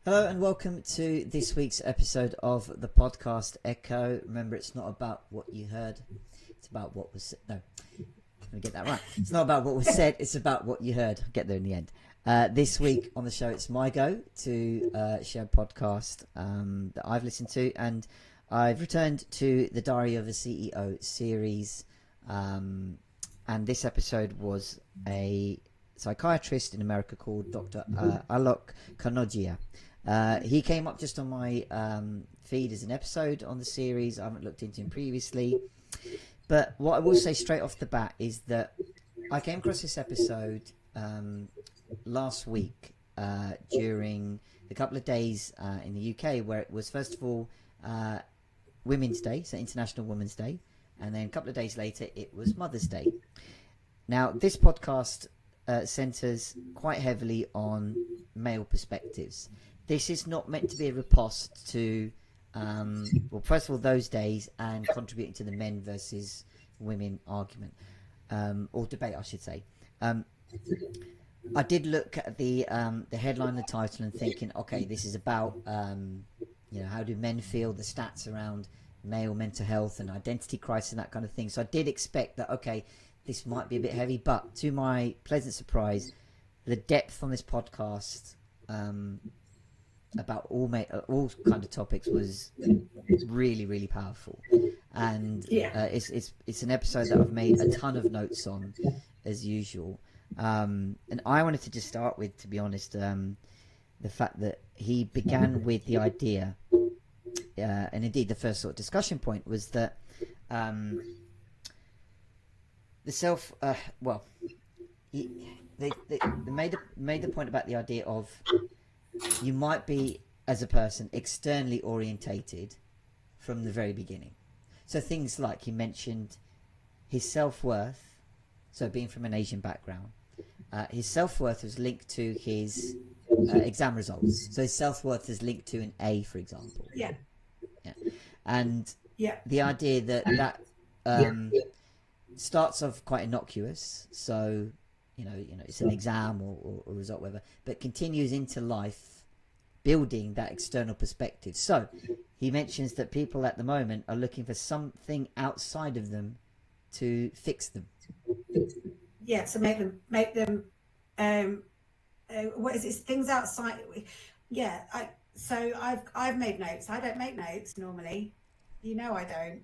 Hello and welcome to this week's episode of the podcast Echo. Remember, it's not about what you heard, it's about what was said. No, let me get that right. It's not about what was said, it's about what you heard. I'll get there in the end. This week on the show, it's my go to share a podcast that I've listened to, and I've returned to the Diary of a CEO series. And this episode was a psychiatrist in America called Dr. Alok Kanojia. He came up just on my feed as an episode on the series. I haven't looked into him previously. But what I will say straight off the bat is that I came across this episode last week during the couple of days in the UK where it was, first of all, Women's Day, so International Women's Day. And then a couple of days later, it was Mother's Day. Now, this podcast centres quite heavily on male perspectives. This is not meant to be a riposte to, well, first of all, those days and contributing to the men versus women argument, or debate, I should say. I did look at the headline, the title, and thinking, okay, this is about, how do men feel, the stats around male mental health and identity crisis and that kind of thing. So I did expect that, okay, this might be a bit heavy, but to my pleasant surprise, the depth on this podcast about all kind of topics was really, really powerful. And it's an episode that I've made a ton of notes on, as usual. And I wanted to just start with, to be honest, the fact that he began with the idea, and indeed the first sort of discussion point was that the self, they made the point about the idea of you might be, as a person, externally orientated from the very beginning. So things like, he mentioned his self-worth, so being from an Asian background, his self-worth was linked to his exam results. So his self-worth is linked to an A, for example. Yeah. And the idea that starts off quite innocuous, so it's an exam or a result, whatever, but continues into life, building that external perspective. So he mentions that people at the moment are looking for something outside of them to fix them. Yeah, so make them what is it? Things outside. Yeah, I've made notes. I don't make notes normally, I don't.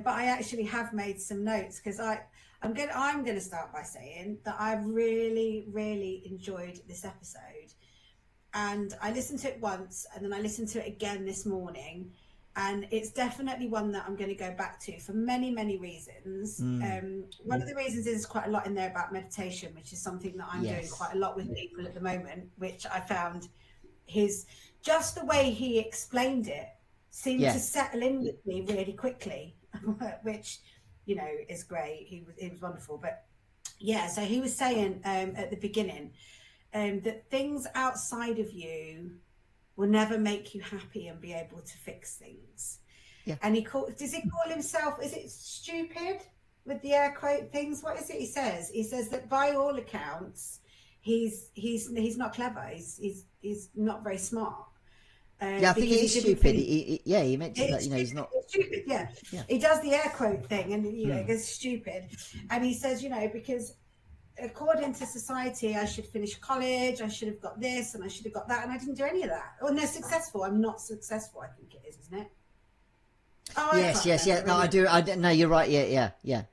But I actually have made some notes because I'm going to start by saying that I've really, really enjoyed this episode, and I listened to it once and then I listened to it again this morning, and it's definitely one that I'm going to go back to for many, many reasons. One of the reasons is quite a lot in there about meditation, which is something that I'm doing quite a lot with people at the moment, which I found just the way he explained it seemed to settle in with me really quickly, which, is great. He was wonderful. But so he was saying at the beginning that things outside of you will never make you happy and be able to fix things. Yeah. And does he call himself, is it stupid with the air quote things? What is it he says? He says that by all accounts, he's not clever. He's not very smart. I think he's stupid. He mentioned that, he's not stupid. Yeah. He does the air quote thing, and he goes stupid, and he says, because according to society, I should finish college, I should have got this, and I should have got that, and I didn't do any of that. Oh, no, successful. I'm not successful. I think it is, isn't it? Oh, yes. No, I do. No, you're right. Yeah.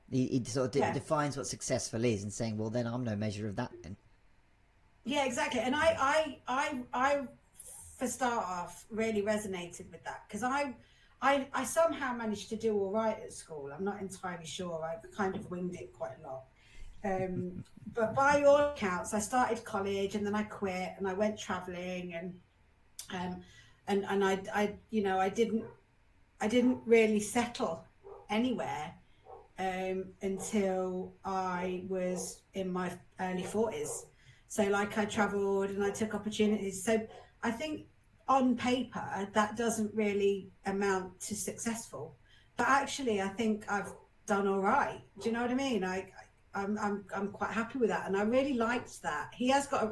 He sort of defines what successful is, and saying, well, then I'm no measure of that. Then. Yeah, exactly. And I for start off, really resonated with that because I somehow managed to do all right at school. I'm not entirely sure. I kind of winged it quite a lot. But by all accounts, I started college and then I quit and I went traveling and I didn't really settle anywhere until I was in my early 40s. So like I traveled and I took opportunities. So I think on paper that doesn't really amount to successful, but actually I think I've done all right. Do you know what I mean? I'm quite happy with that, and I really liked that. He has got a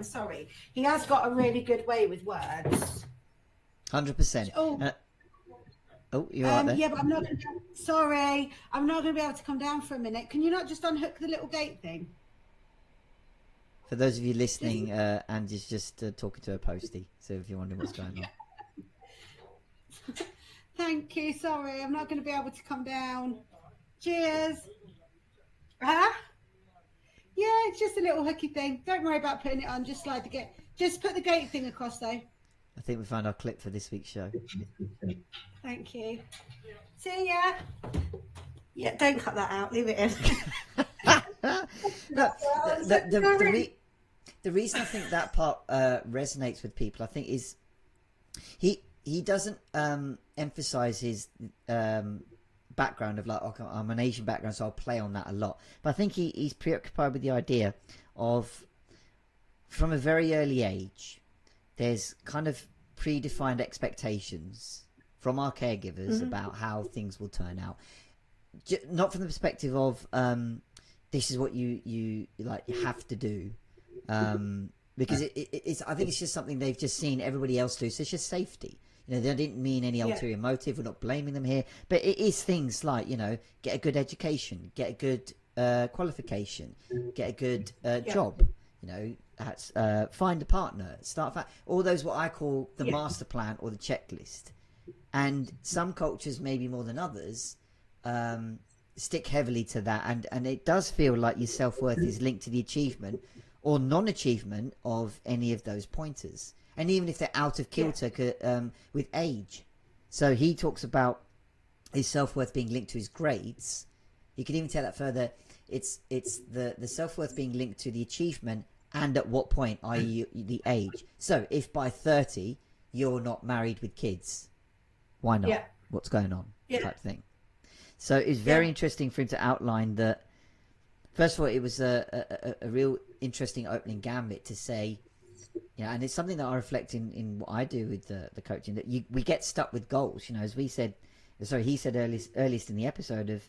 really good way with words. 100%. Oh, Oh, you're right there. yeah, but I'm not going to. Sorry, I'm not going to be able to come down for a minute. Can you not just unhook the little gate thing? For those of you Just listening, Andy's just talking to a postie. So if you're wondering what's going on. thank you. Sorry, I'm not going to be able to come down. Cheers. Huh? Yeah, it's just a little hooky thing. Don't worry about putting it on. Just slide the gate. Just put the gate thing across, though. I think we found our clip for this week's show. Thank you. See ya. Yeah, don't cut that out. Leave it in. Look, the reason I think that part resonates with people, I think, is he doesn't emphasize his background of like, okay, I'm an Asian background, so I'll play on that a lot. But I think he's preoccupied with the idea of, from a very early age, there's kind of predefined expectations from our caregivers about how things will turn out. Not from the perspective of this is what you like you have to do, because it's I think it's just something they've just seen everybody else do, so it's just safety. You know, they didn't mean any ulterior motive. We're not blaming them here, but it is things like, you know, get a good education, get a good qualification, get a good job. You know, find a partner, all those what I call the master plan or the checklist. And some cultures, maybe more than others, stick heavily to that, and it does feel like your self-worth is linked to the achievement or non-achievement of any of those pointers, and even if they're out of kilter with age. So he talks about his self-worth being linked to his grades. You can even tell that further. It's the self-worth being linked to the achievement and at what point, i.e. the age. So if by 30 you're not married with kids, why not? What's going on? Type thing. So it's very interesting for him to outline that. First of all, it was a real interesting opening gambit to say, and it's something that I reflect in what I do with the coaching, that we get stuck with goals. You know, as he said earliest in the episode of,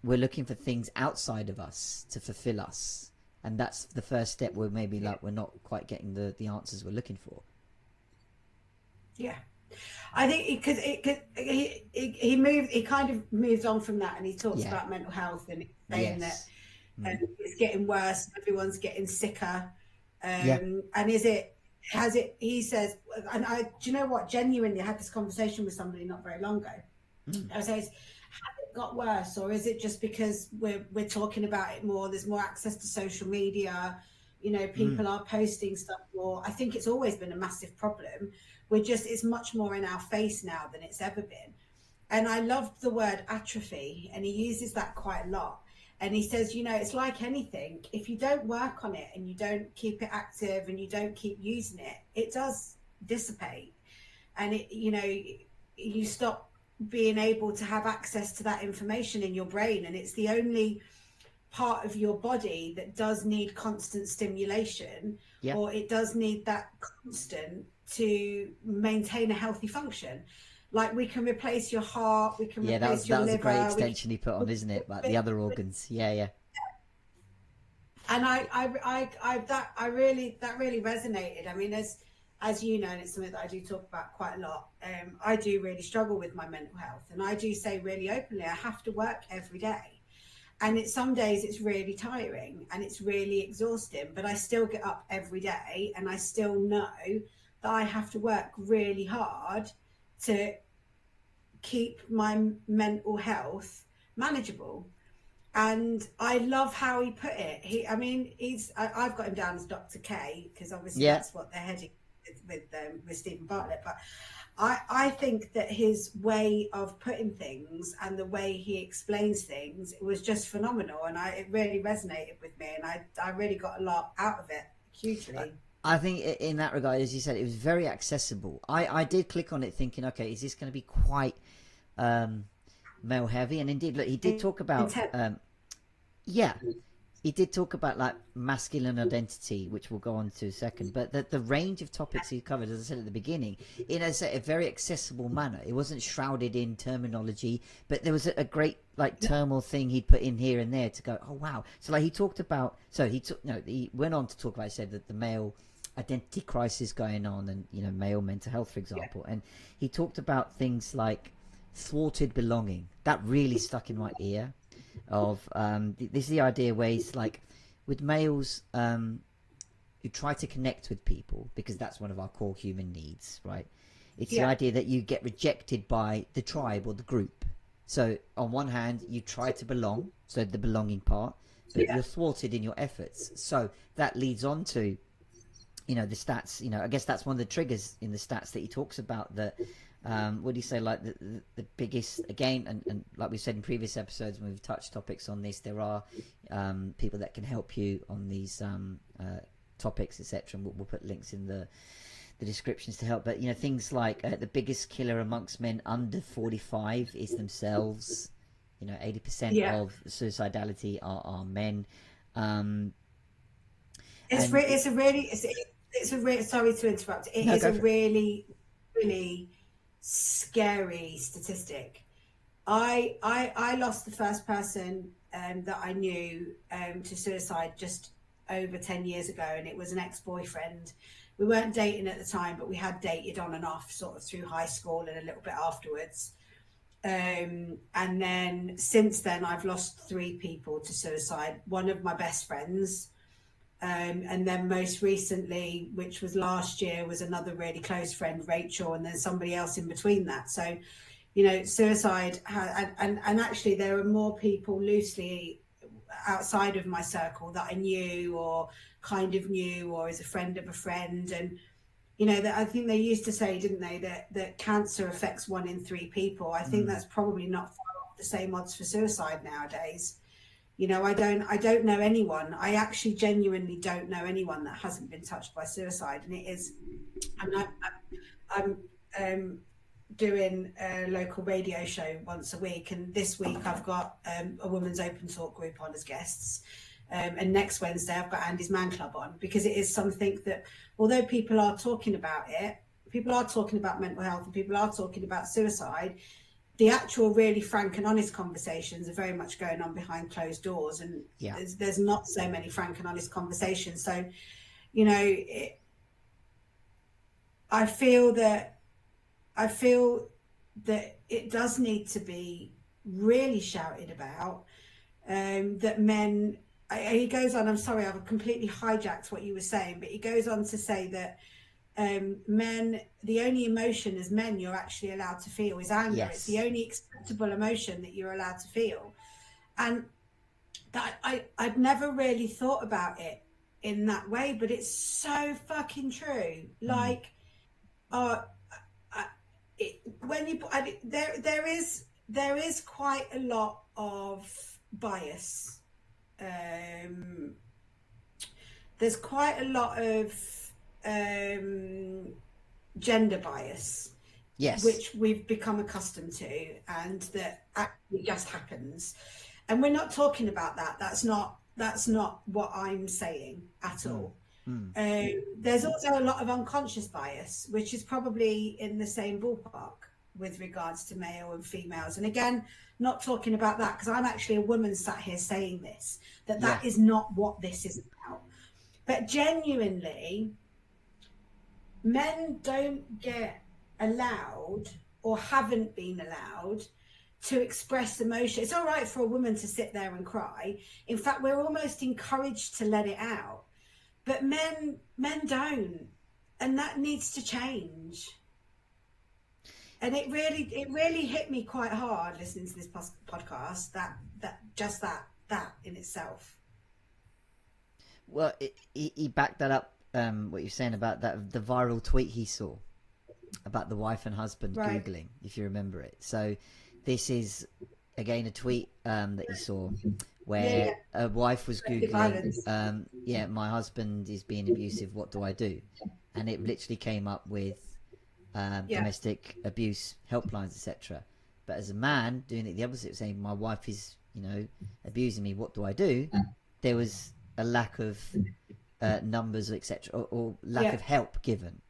we're looking for things outside of us to fulfill us, and that's the first step where maybe like we're not quite getting the answers we're looking for. Yeah. I think because he kind of moves on from that, and he talks about mental health, and he's saying that it's getting worse, everyone's getting sicker, and he says, and do you know what, genuinely I had this conversation with somebody not very long ago. I was saying, has it got worse, or is it just because we're talking about it more, there's more access to social media, you know, people are posting stuff more. I think it's always been a massive problem. It's much more in our face now than it's ever been. And I loved the word atrophy, and he uses that quite a lot. And he says, you know, it's like anything. If you don't work on it and you don't keep it active and you don't keep using it, it does dissipate. And you stop being able to have access to that information in your brain. And it's the only part of your body that does need constant stimulation, or it does need that constant to maintain a healthy function. Like, we can replace your heart, we can replace your liver. That was a great extension he put on, isn't it? Like the other organs. And that really resonated. I mean, as you know, and it's something that I do talk about quite a lot. I do really struggle with my mental health, and I do say really openly, I have to work every day. And some days it's really tiring and it's really exhausting, but I still get up every day, and I still know that I have to work really hard to keep my mental health manageable. And I love how he put it. I've got him down as Dr. K, because obviously that's what they're heading with Stephen Bartlett. But I think that his way of putting things and the way he explains things, it was just phenomenal, and it really resonated with me, and I really got a lot out of it, hugely. I think in that regard, as you said, it was very accessible. I did click on it thinking, okay, is this going to be quite male heavy? And indeed, look, he did talk about he did talk about like masculine identity, which we'll go on to a second. But the range of topics he covered, as I said at the beginning, in a very accessible manner. It wasn't shrouded in terminology, but there was a great like terminal thing he'd put in here and there to go, oh wow. So like he talked about, he went on to talk about, he said that the male identity crisis going on, and male mental health, for example. And he talked about things like thwarted belonging. That really stuck in my ear. Of this is the idea where it's like with males who try to connect with people because that's one of our core human needs, right? It's the idea that you get rejected by the tribe or the group. So on one hand, you try to belong, so the belonging part, but you're thwarted in your efforts. So that leads on to, the stats. I guess that's one of the triggers in the stats that he talks about. That what do you say? Like the biggest, again, and like we said in previous episodes when we've touched topics on this, there are people that can help you on these topics, etc. And we'll put links in the descriptions to help. But things like the biggest killer amongst men under 45 is themselves. 80% of suicidality are men. It's a really sorry to interrupt. It is a really, really scary statistic. I lost the first person that I knew to suicide just over 10 years ago, and it was an ex-boyfriend. We weren't dating at the time, but we had dated on and off sort of through high school and a little bit afterwards. And then since then, I've lost 3 people to suicide. One of my best friends, and then most recently, which was last year, was another really close friend, Rachel, and then somebody else in between that. So, suicide and actually there are more people loosely outside of my circle that I knew or kind of knew or is a friend of a friend. And that I think they used to say, didn't they, that cancer affects 1 in 3 people. I think that's probably not far off the same odds for suicide nowadays. I don't know anyone. I actually genuinely don't know anyone that hasn't been touched by suicide. And it is, I'm doing a local radio show once a week, and this week I've got a women's open talk group on as guests, and next Wednesday I've got Andy's Man Club on, because it is something that, although people are talking about it, people are talking about mental health and people are talking about suicide, the actual really frank and honest conversations are very much going on behind closed doors, and there's not so many frank and honest conversations. So I feel that it does need to be really shouted about, that men, he goes on, I'm sorry, I've completely hijacked what you were saying, but he goes on to say that men, the only emotion as men you're actually allowed to feel is anger. Yes. It's the only acceptable emotion that you're allowed to feel. And that I'd never really thought about it in that way, but it's so fucking true. Like, when you there is quite a lot of bias. There's quite a lot of gender bias, which we've become accustomed to, and that actually just happens. And we're not talking about that. That's not what I'm saying at all. There's also a lot of unconscious bias, which is probably in the same ballpark with regards to male and females. And again, not talking about that, because I'm actually a woman sat here saying this, that is not what this is about. But genuinely, men don't get allowed, or haven't been allowed, to express emotion. It's all right for a woman to sit there and cry. In fact, we're almost encouraged to let it out. But men don't, and that needs to change. And it really hit me quite hard listening to this podcast. That in itself. Well, he backed that up. What you're saying about that, the viral tweet he saw about the wife and husband Googling, if you remember it. So this is again a tweet that he saw, where a wife was Googling, my husband is being abusive, what do I do? And it literally came up with domestic abuse helplines, etc. But as a man doing it the opposite, saying my wife is, abusing me, what do I do? There was a lack of numbers, etc., or lack of help given.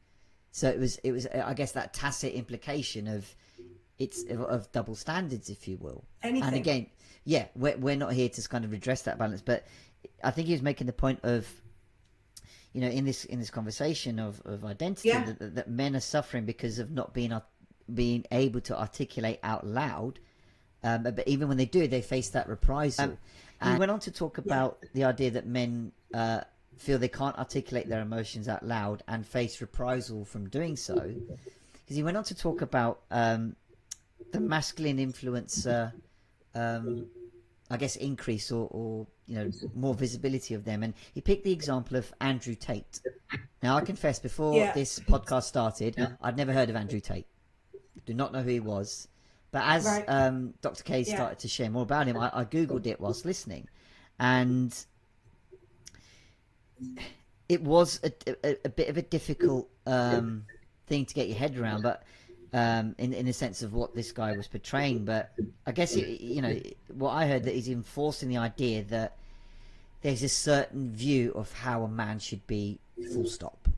So it was I guess that tacit implication of double standards, if you will. Anything. And again, we're not here to kind of redress that balance, but I think he was making the point of, you know, in this conversation of identity, Yeah. that men are suffering because of not being able to articulate out loud. But even when they do, they face that reprisal. And he went on to talk about the idea that men feel they can't articulate their emotions out loud and face reprisal from doing so. Because he went on to talk about the masculine influencer, I guess, increase or you know, more visibility of them. And he picked the example of Andrew Tate. Now, I confess, before this podcast started, I'd never heard of Andrew Tate. Do not know who he was. But as Dr. K started to share more about him, I Googled it whilst listening. And it was a bit of a difficult thing to get your head around, but in the sense of what this guy was portraying. But I guess, you know, what I heard, that he's enforcing the idea that there's a certain view of how a man should be, full stop.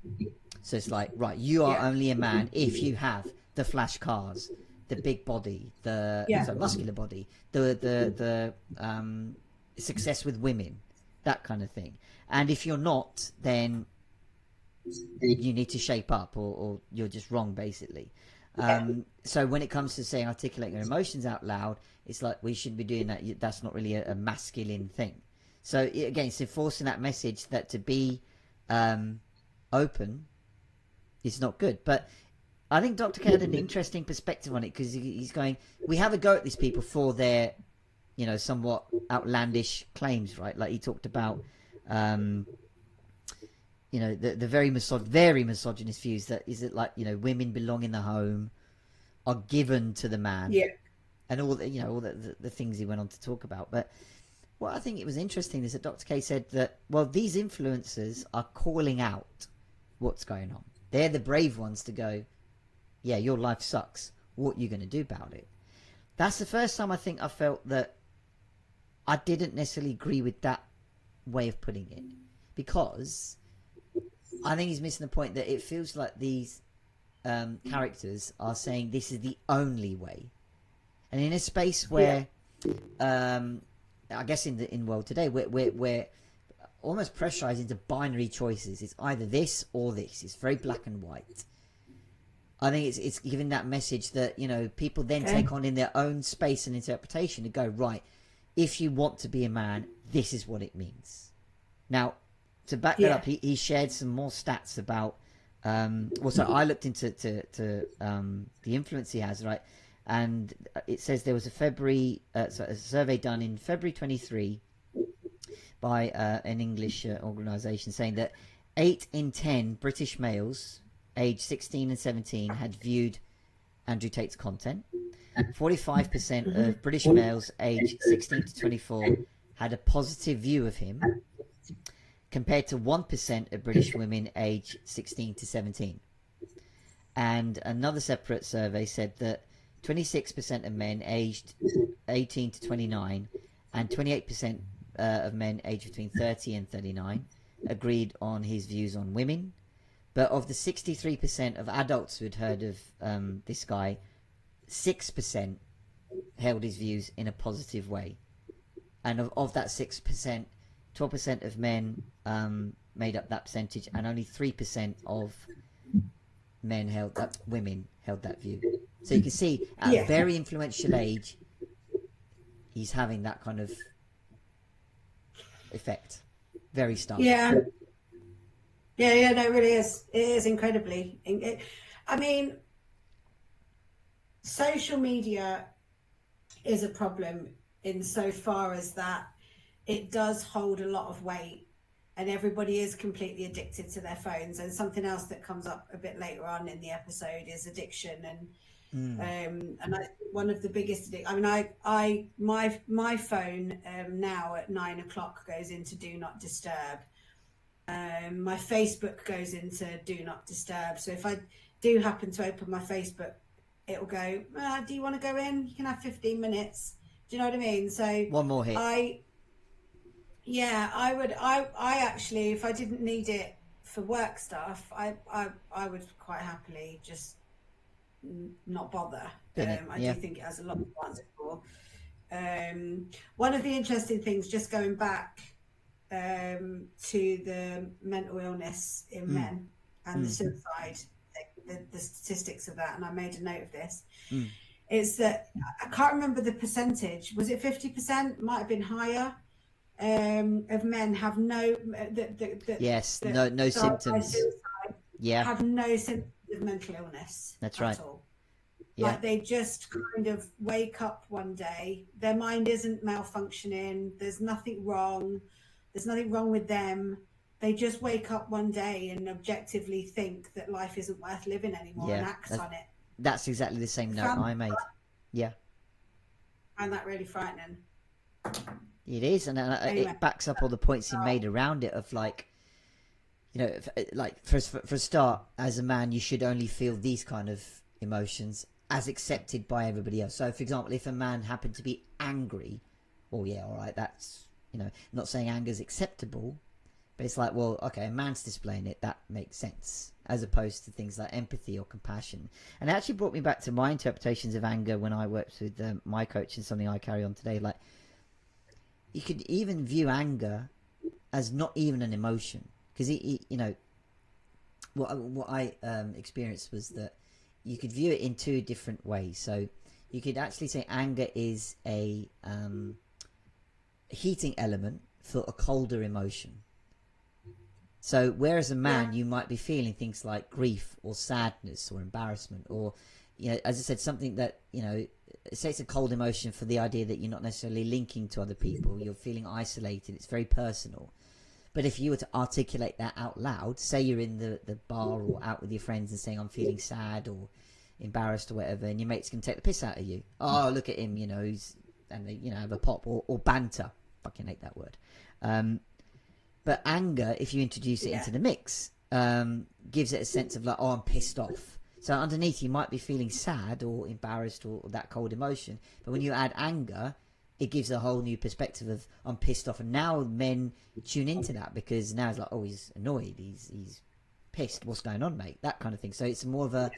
So it's like, right, you are only a man if you have the flash cars, the big body, the muscular body, the success with women, that kind of thing. And if you're not, then you need to shape up, or you're just wrong, basically. So when it comes to saying articulating your emotions out loud, it's like we should be doing that. That's not really a masculine thing. So again, it's enforcing that message that to be open is not good. But I think Dr. K had an interesting perspective on it, because he's going, we have a go at these people for their, you know, somewhat outlandish claims, right? Like he talked about, you know, the very misogynist views that is it like, you know, women belong in the home, are given to the man, and all the, you know, all the things he went on to talk about. But what I think it was interesting is that Dr. K said that, well, these influencers are calling out what's going on. They're the brave ones to go, yeah, your life sucks. What are you going to do about it? That's the first time I think I felt that I didn't necessarily agree with that way of putting it, because I think he's missing the point that it feels like these characters are saying this is the only way. And in a space where, I guess in the world today, we're almost pressurized into binary choices. It's either this or this. It's very black and white. I think it's giving that message that, you know, people then take on in their own space and interpretation to go, right, if you want to be a man, this is what it means. Now, to back that up, he shared some more stats about, so I looked into the influence he has, right? And it says there was a survey done in February 23 by an English organisation, saying that 8 in 10 British males aged 16 and 17 had viewed Andrew Tate's content. 45% of British males aged 16 to 24 had a positive view of him, compared to 1% of British women aged 16 to 17. And another separate survey said that 26% of men aged 18 to 29 and 28% of men aged between 30 and 39 agreed on his views on women. But of the 63% of adults who had heard of this guy, 6% held his views in a positive way. And of that 6%, 12% of men made up that percentage, and only 3% of women held that view. So you can see at a very influential age, he's having that kind of effect. Very stark. No, it really is. It is incredibly. I mean, social media is a problem insofar as that it does hold a lot of weight, and everybody is completely addicted to their phones. And something else that comes up a bit later on in the episode is addiction. And one of the biggest, my phone now at 9 o'clock goes into do not disturb. My Facebook goes into do not disturb. So if I do happen to open my Facebook, it'll go, do you want to go in? You can have 15 minutes. Do you know what I mean? So one more hit. I actually, if I didn't need it for work stuff, I would quite happily just not bother. I do think it has a lot to answer for. One of the interesting things, just going back to the mental illness in men and the suicide, the statistics of that, and I made a note of this. It's that I can't remember the percentage. Was it 50%? Might have been higher. Of men have no yes, no symptoms. Yeah, have no symptoms of mental illness. That's at right. all. Yeah. Like they just kind of wake up one day, their mind isn't malfunctioning, there's nothing wrong with them. They just wake up one day and objectively think that life isn't worth living anymore and act on it. That's exactly the same note I made. Yeah. And that really frightening. It is, and anyway, it backs up all the points you made around it of like, you know, like for a start, as a man, you should only feel these kind of emotions as accepted by everybody else. So, for example, if a man happened to be angry, well, yeah, all right, that's, you know, not saying anger is acceptable, but it's like, well, okay, a man's displaying it, that makes sense, as opposed to things like empathy or compassion. And it actually brought me back to my interpretations of anger when I worked with my coach, and something I carry on today. Like, you could even view anger as not even an emotion, because you know, what I experienced was that you could view it in two different ways. So you could actually say anger is a heating element for a colder emotion. So whereas a man, you might be feeling things like grief or sadness or embarrassment, or, you know, as I said, something that, you know, say it's a cold emotion for the idea that you're not necessarily linking to other people, you're feeling isolated, it's very personal. But if you were to articulate that out loud, say you're in the bar or out with your friends and saying, I'm feeling sad or embarrassed or whatever, and your mates can take the piss out of you. Oh, look at him, you know, and they, you know, have a pop or banter. Fucking hate that word. But anger, if you introduce it into the mix, gives it a sense of like, oh, I'm pissed off. So underneath you might be feeling sad or embarrassed or that cold emotion. But when you add anger, it gives a whole new perspective of, I'm pissed off. And now men tune into that, because now it's like, oh, he's annoyed, he's pissed, what's going on, mate? That kind of thing. So it's more of a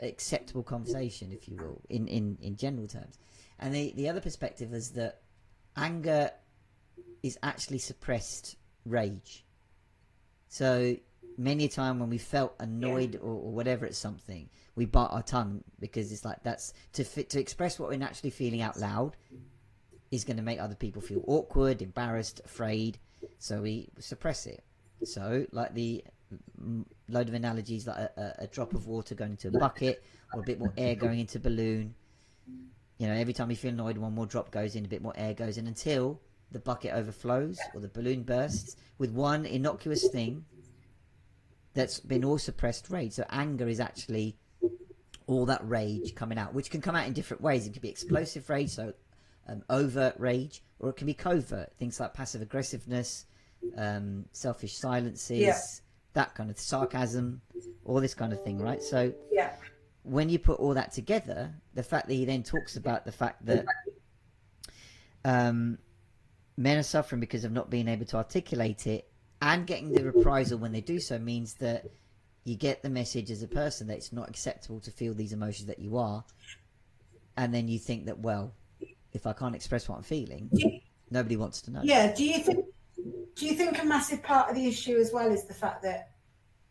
acceptable conversation, if you will, in general terms. And the other perspective is that anger is actually suppressed rage. So many a time when we felt annoyed or whatever at something, we bite our tongue, because it's like, that's to express what we're naturally feeling out loud is going to make other people feel awkward, embarrassed, afraid, so we suppress it. So like the load of analogies, like a drop of water going into a bucket, or a bit more air going into a balloon. You know, every time you feel annoyed, one more drop goes in, a bit more air goes in, until the bucket overflows or the balloon bursts with one innocuous thing that's been all suppressed rage. So anger is actually all that rage coming out, which can come out in different ways. It could be explosive rage, so overt rage, or it can be covert, things like passive aggressiveness, selfish silences, that kind of sarcasm, all this kind of thing, right? So when you put all that together, the fact that he then talks about the fact that men are suffering because of not being able to articulate it, and getting the reprisal when they do so, means that you get the message as a person that it's not acceptable to feel these emotions that you are. And then you think that, well, if I can't express what I'm feeling, nobody wants to know. Yeah. Do you think a massive part of the issue as well is the fact that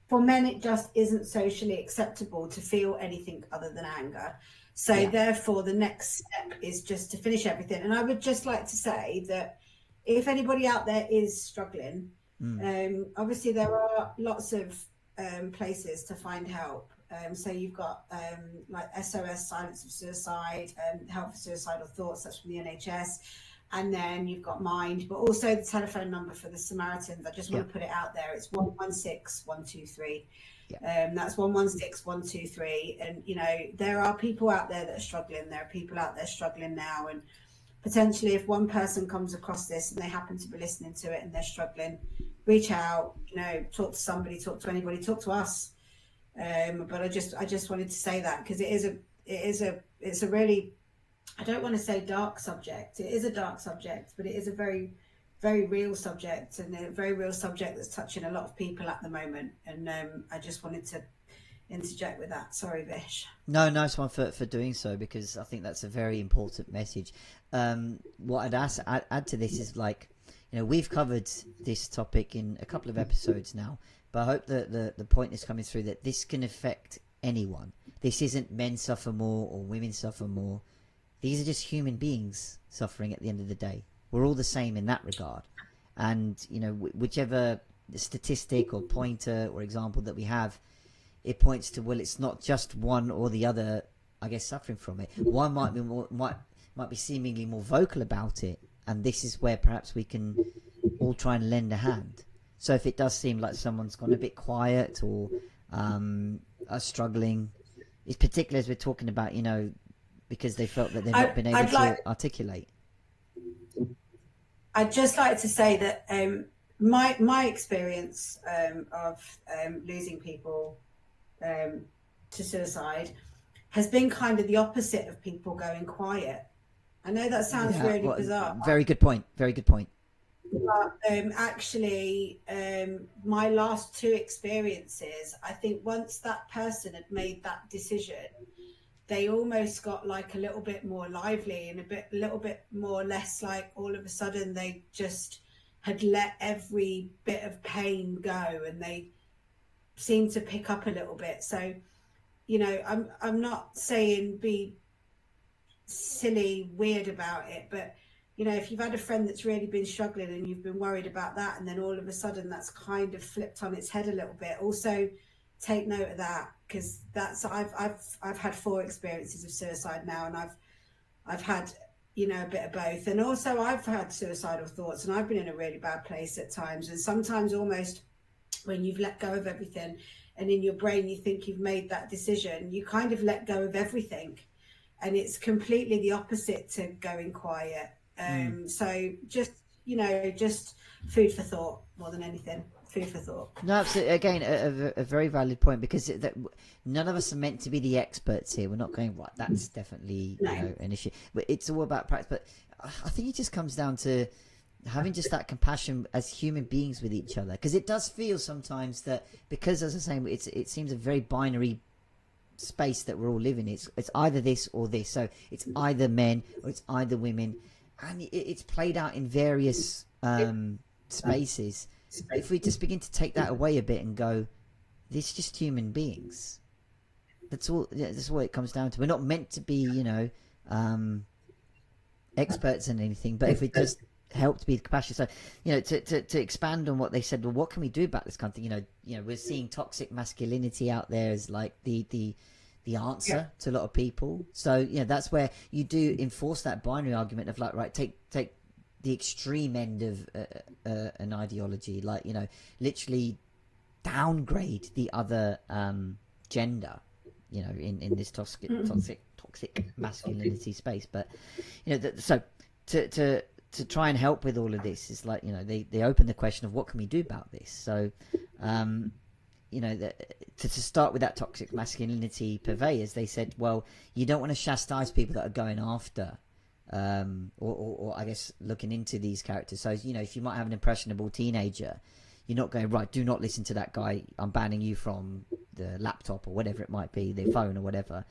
for men it just isn't socially acceptable to feel anything other than anger? So therefore the next step is just to finish everything. And I would just like to say that if anybody out there is struggling, obviously there are lots of places to find help. So you've got like SOS, Silence of Suicide, Help for Suicidal Thoughts, that's from the NHS. And then you've got Mind, but also the telephone number for the Samaritans. I just want to put it out there. It's 116 123. That's 116 123. And, you know, there are people out there that are struggling. There are people out there struggling now. And potentially if one person comes across this and they happen to be listening to it and they're struggling, reach out, you know, talk to somebody, talk to anybody, talk to us. But I just wanted to say that, because it's a really, I don't want to say dark subject. It is a dark subject, but it is a very, very real subject, and a very real subject that's touching a lot of people at the moment. And I just wanted to interject with that. Sorry, Vish. No, nice one for doing so, because I think that's a very important message. What I'd add to this is, like, we've covered this topic in a couple of episodes now, but I hope that the point is coming through that this can affect anyone. This isn't men suffer more or women suffer more. These are just human beings suffering at the end of the day. We're all the same in that regard. And, whichever statistic or pointer or example that we have, it points to, well, it's not just one or the other, I guess, suffering from it. One might be might be seemingly more vocal about it, and this is where perhaps we can all try and lend a hand. So if it does seem like someone's gone a bit quiet or are struggling, it's particularly as we're talking about, because they felt that they've not been able to articulate. I'd just like to say that my experience of losing people to suicide has been kind of the opposite of people going quiet. I know that sounds really bizarre. Very good point. Very good point. But actually, my last two experiences, I think once that person had made that decision, they almost got like a little bit more lively and a little bit more less like all of a sudden they just had let every bit of pain go, and they seemed to pick up a little bit. So, I'm not saying be silly, weird about it, but if you've had a friend that's really been struggling and you've been worried about that, and then all of a sudden that's kind of flipped on its head a little bit, also take note of that, because that's I've had 4 experiences of suicide now, and I've had a bit of both, and also I've had suicidal thoughts, and I've been in a really bad place at times, and sometimes almost when you've let go of everything and in your brain you think you've made that decision, you kind of let go of everything, and it's completely the opposite to going quiet. So just just food for thought more than anything. Food for thought. No, absolutely. Again, a very valid point, because none of us are meant to be the experts here. We're not going, right, that's definitely an issue. But it's all about practice. But I think it just comes down to having just that compassion as human beings with each other. Because it does feel sometimes that, because, as I was saying, it seems a very binary space that we're all living in. It's either this or this. So it's either men or it's either women. And it's played out in various spaces. If we just begin to take that away a bit and go, this is just human beings. That's all. That's what it comes down to. We're not meant to be, experts in anything. But if we just help to be compassionate, so to expand on what they said. Well, what can we do about this kind of thing? We're seeing toxic masculinity out there as like the answer to a lot of people. So that's where you do enforce that binary argument of like, right, take the extreme end of an ideology, like literally downgrade the other gender, in this toxic masculinity space. But so to try and help with all of this is like they open the question of what can we do about this. So to start with that toxic masculinity purveyors, they said, well, you don't want to chastise people that are going after or I guess looking into these characters. So if you might have an impressionable teenager, you're not going, right, do not listen to that guy, I'm banning you from the laptop or whatever it might be, the phone or whatever.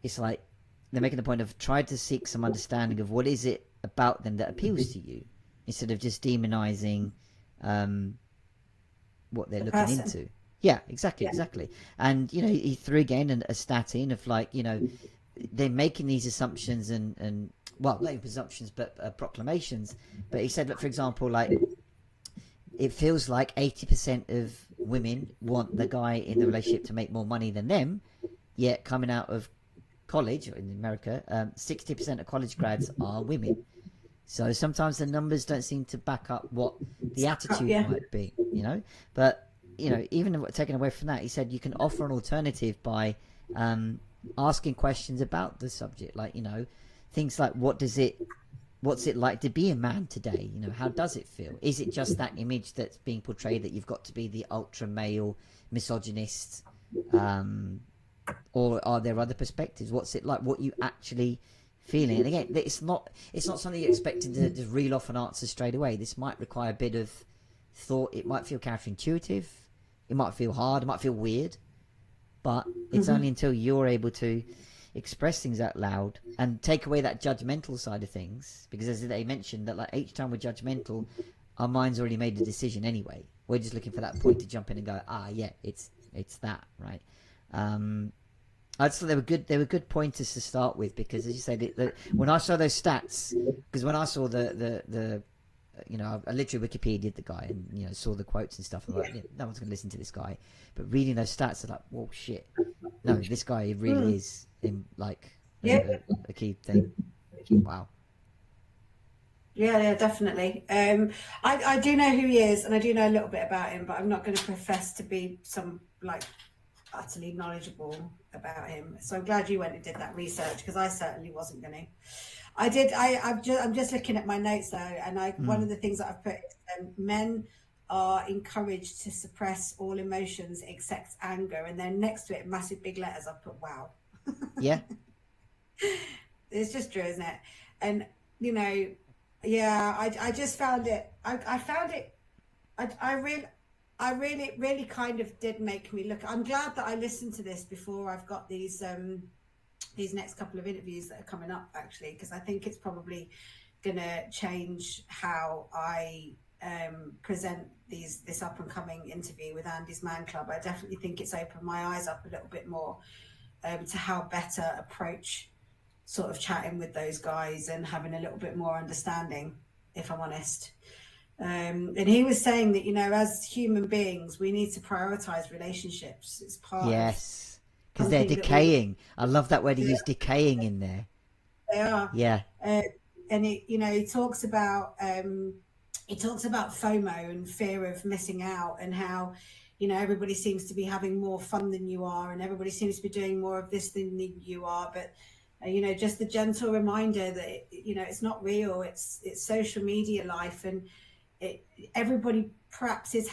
It's like they're making the point of try to seek some understanding of what is it about them that appeals to you, instead of just demonizing what they're looking into. Yeah, exactly. And he threw again a stat in of like they're making these assumptions and well, not even presumptions but proclamations. But he said that, for example, like it feels like 80% of women want the guy in the relationship to make more money than them, yet coming out of college, or in America, 60% of college grads are women. So sometimes the numbers don't seem to back up what the attitude might be, But even taken away from that, he said you can offer an alternative by asking questions about the subject, like things like what's it like to be a man today? How does it feel? Is it just that image that's being portrayed that you've got to be the ultra male misogynist, or are there other perspectives? What's it like? What you actually feeling? And again, it's not something you're expected to just reel off an answer straight away. This might require a bit of thought. It might feel counterintuitive. It might feel hard. It might feel weird. But it's only until you're able to express things out loud and take away that judgmental side of things, because as they mentioned that like each time we're judgmental, our mind's already made a decision anyway. We're just looking for that point to jump in and go, yeah, it's that, right? I just thought they were good. They were good pointers to start with, because, as you say, when I saw those stats, because when I saw the I literally Wikipedia'd the guy and saw the quotes and stuff. I'm like, no one's going to listen to this guy. But reading those stats, I'm like, whoa, shit! No, this guy really is a key thing. Wow. Yeah, definitely. I do know who he is, and I do know a little bit about him, but I'm not going to profess to be some utterly knowledgeable about him. So I'm glad you went and did that research, because I certainly wasn't going to. I'm just looking at my notes though, and one of the things that I've put is men are encouraged to suppress all emotions except anger, and then next to it, massive big letters, I've put wow. Yeah. It's just true, isn't it? And I just found it. I found it. I really kind of did make me look. I'm glad that I listened to this before I've got these next couple of interviews that are coming up, actually, because I think it's probably going to change how I present this up and coming interview with Andy's Man Club. I definitely think it's opened my eyes up a little bit more to how better approach sort of chatting with those guys and having a little bit more understanding, if I'm honest. And he was saying that, as human beings, we need to prioritize relationships. It's part of, because they're decaying. I love that word he used, decaying, in there. They are. Yeah. And he talks about FOMO and fear of missing out, and how everybody seems to be having more fun than you are, and everybody seems to be doing more of this than you are, but just the gentle reminder that it's not real. It's social media life, and everybody perhaps is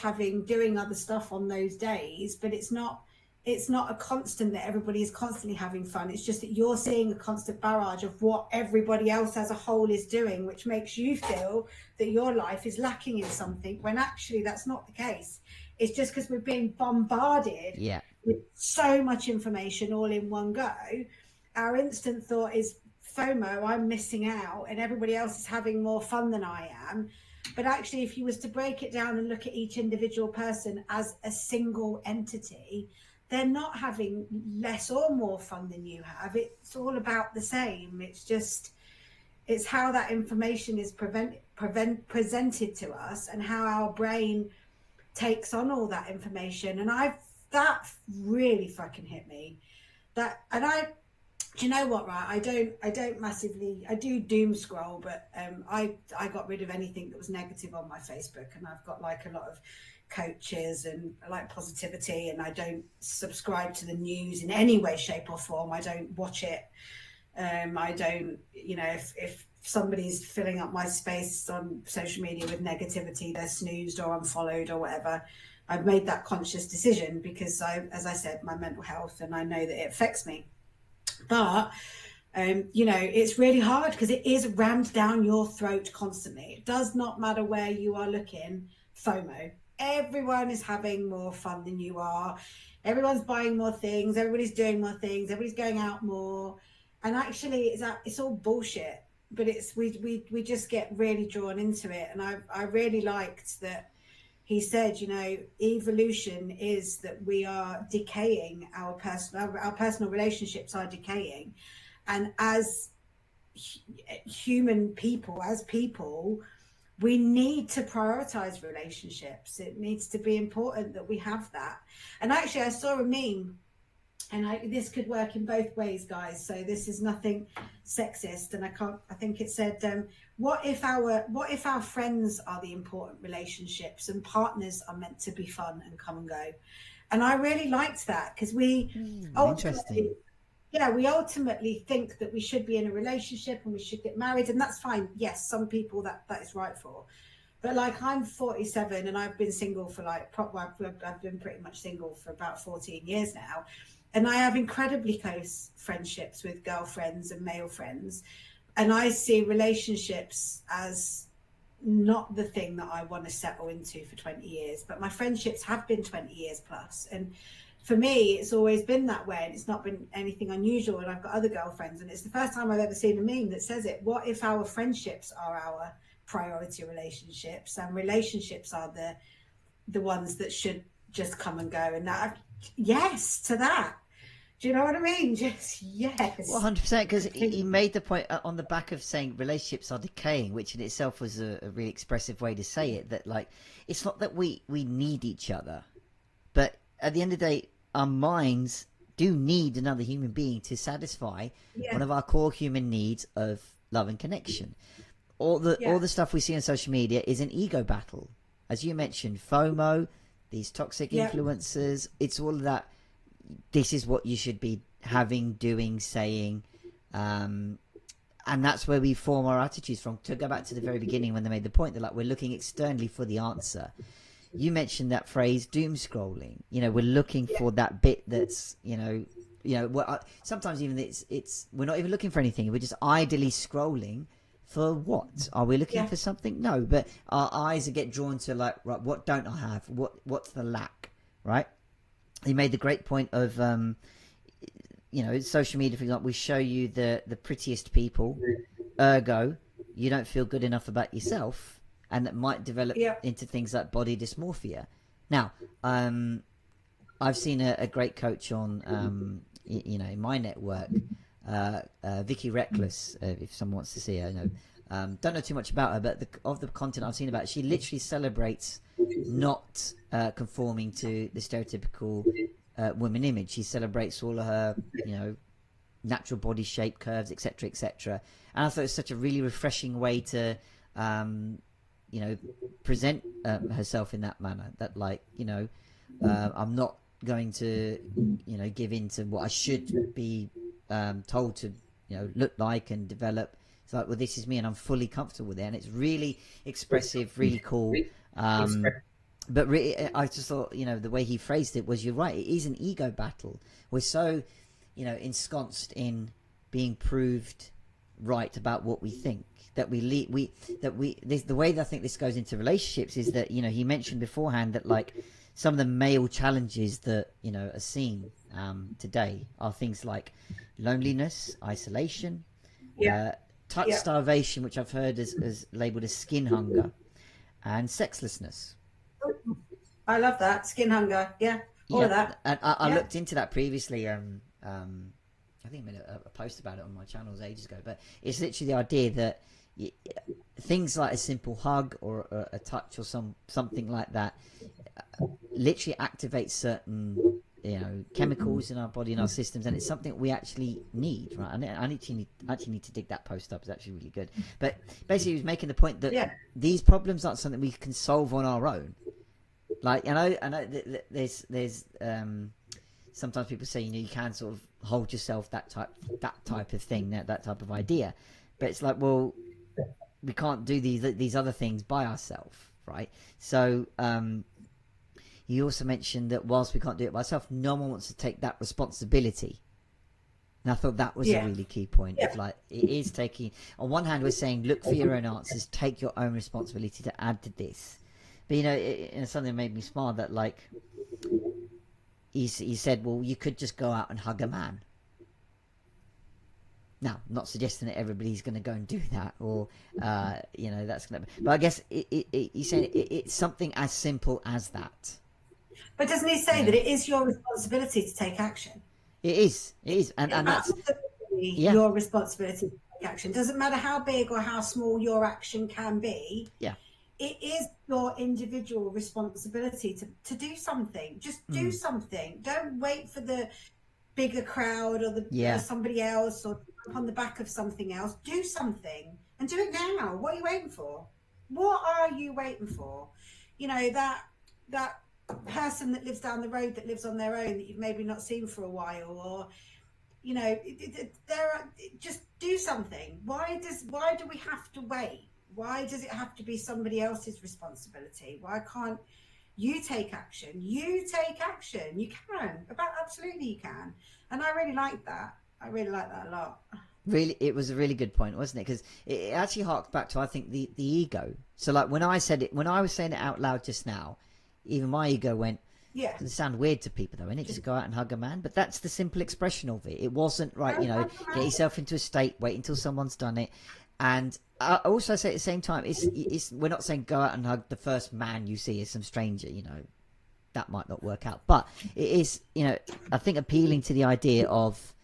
doing other stuff on those days, but it's not a constant that everybody is constantly having fun. It's just that you're seeing a constant barrage of what everybody else as a whole is doing, which makes you feel that your life is lacking in something, when actually that's not the case. It's just because we're being bombarded with so much information all in one go. Our instant thought is FOMO, I'm missing out, and everybody else is having more fun than I am. But actually, if you was to break it down and look at each individual person as a single entity, they're not having less or more fun than you have. It's all about the same. It's how that information is presented to us, and how our brain takes on all that information. And that really fucking hit me. Do you know what, right? I don't massively, I do doom scroll, but I got rid of anything that was negative on my Facebook, and I've got a lot of coaches and I like positivity, and I don't subscribe to the news in any way, shape or form. I don't watch it. I don't, if somebody's filling up my space on social media with negativity, they're snoozed or unfollowed or whatever. I've made that conscious decision because as I said, my mental health, and I know that it affects me. But it's really hard because it is rammed down your throat constantly. It does not matter where you are looking. FOMO. Everyone is having more fun than you are. Everyone's buying more things. Everybody's doing more things. Everybody's going out more. And actually, it's all bullshit. But we just get really drawn into it. And I really liked that he said, evolution is that we are decaying. Our personal relationships are decaying, and as human people, we need to prioritize relationships. It needs to be important that we have that. And actually, I saw a meme, and this could work in both ways, guys. So this is nothing sexist, and I think it said, what if our friends are the important relationships, and partners are meant to be fun and come and go? And I really liked that, because we ultimately think that we should be in a relationship and we should get married, and that's fine. Yes, some people that is right for. But I'm 47 and I've been single for I've been pretty much single for about 14 years now. And I have incredibly close friendships with girlfriends and male friends. And I see relationships as not the thing that I want to settle into for 20 years. But my friendships have been 20 years plus. And, for me, it's always been that way, and it's not been anything unusual. And I've got other girlfriends, and it's the first time I've ever seen a meme that says it. What if our friendships are our priority relationships, and relationships are the ones that should just come and go? And that, yes, to that. Do you know what I mean? Just yes. Well, 100%, because he made the point on the back of saying relationships are decaying, which in itself was a really expressive way to say it. That like, it's not that we need each other, but at the end of the day, our minds do need another human being to satisfy one of our core human needs of love and connection. All the stuff we see on social media is an ego battle, as you mentioned, FOMO, these toxic influences. It's all of that. This is what you should be having, doing, saying, and that's where we form our attitudes from. To go back to the very beginning when they made the point that like we're looking externally for the answer. You mentioned that phrase, doom scrolling. You know, we're looking for that bit that's, sometimes even it's we're not even looking for anything. We're just idly scrolling. For what? Are we looking for something? No, but our eyes get drawn to like, right, what don't I have? What's the lack, right? He made the great point of, social media, for example, we show you the prettiest people, ergo, you don't feel good enough about yourself, and that might develop into things like body dysmorphia. Now, I've seen a great coach on, in my network, Vicky Reckless, if someone wants to see her, don't know too much about her, but of the content I've seen about her, she literally celebrates not conforming to the stereotypical woman image. She celebrates all of her, natural body shape, curves, etc., etc. And I thought it was such a really refreshing way to, present herself in that manner. That like, I'm not going to, give in to what I should be told to, look like and develop. It's like, well, this is me, and I'm fully comfortable with it, and it's really expressive, really cool. But really, I just thought, the way he phrased it was, you're right, it is an ego battle. We're so, ensconced in being proved right about what we think that the way that I think this goes into relationships is that, he mentioned beforehand that like some of the male challenges that, are seen today are things like loneliness, isolation, touch starvation, which I've heard as labeled as skin hunger, and sexlessness. I love that. Skin hunger. All of that. And I looked into that previously. I think I made a post about it on my channels ages ago, but it's literally the idea that things like a simple hug or a touch or something like that literally activates certain chemicals in our body and our systems, and it's something we actually need, right? And I actually need to dig that post up. It's actually really good. But basically, he was making the point that these problems aren't something we can solve on our own. Like, I know there's sometimes people say, you can sort of hold yourself, that type of thing, that type of idea, but it's like, well, we can't do these other things by ourselves, right? So he also mentioned that whilst we can't do it by ourselves, no one wants to take that responsibility. And I thought that was a really key point. Of like, it is taking, on one hand, we're saying, look for your own answers, take your own responsibility to add to this. But, it's something that made me smile, that like, he said, well, you could just go out and hug a man. Now, not suggesting that everybody's going to go and do that, or, that's going to, but I guess he said it's something as simple as that. But doesn't he say that it is your responsibility to take action? It is, and that's your responsibility to take action. Doesn't matter how big or how small your action can be. Yeah, it is your individual responsibility to do something. Just do something. Don't wait for the bigger crowd or or somebody else, or on the back of something else. Do something, and do it now. What are you waiting for? What are you waiting for? That person that lives down the road, that lives on their own, that you've maybe not seen for a while, or just do something. Why do we have to wait? Why does it have to be somebody else's responsibility? Why can't you take action? You take action. You can. Absolutely you can. And I really like that. I really like that a lot. Really, it was a really good point, wasn't it? Because it actually harked back to, I think, the ego. So like when I was saying it out loud just now, even my ego went, Yeah. Doesn't sound weird to people though, innit? Just go out and hug a man. But that's the simple expression of it. It wasn't right, get yourself into a state, wait until someone's done it. And I also say at the same time, we're not saying go out and hug the first man you see as some stranger, that might not work out. But it is, I think appealing to the idea of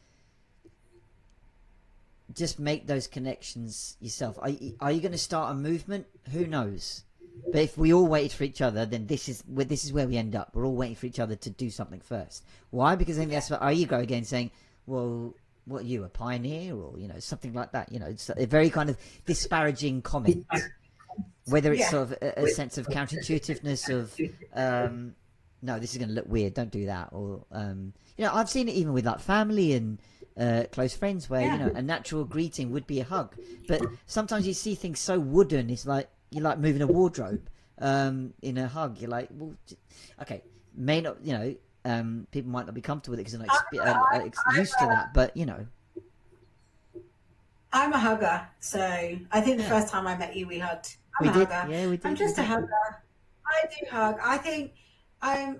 just make those connections yourself. Are you going to start a movement? Who knows? But if we all waited for each other, then this is where we end up. We're all waiting for each other to do something first. Why? Because I think that's what our ego again saying, well, what are you, a pioneer? Or, something like that. It's a very kind of disparaging comment. Whether it's sort of a sense of counterintuitiveness of, no, this is going to look weird, don't do that. Or, I've seen it even with like family and close friends where, a natural greeting would be a hug. But sometimes you see things so wooden, it's like, you're like moving a wardrobe in a hug. You're like, well, okay, may not, people might not be comfortable with it because they're not used to that, but I'm a hugger, so I think the first time I met you, we hugged. I'm a hugger. Yeah, we did. I'm just a hugger. I do hug. I think I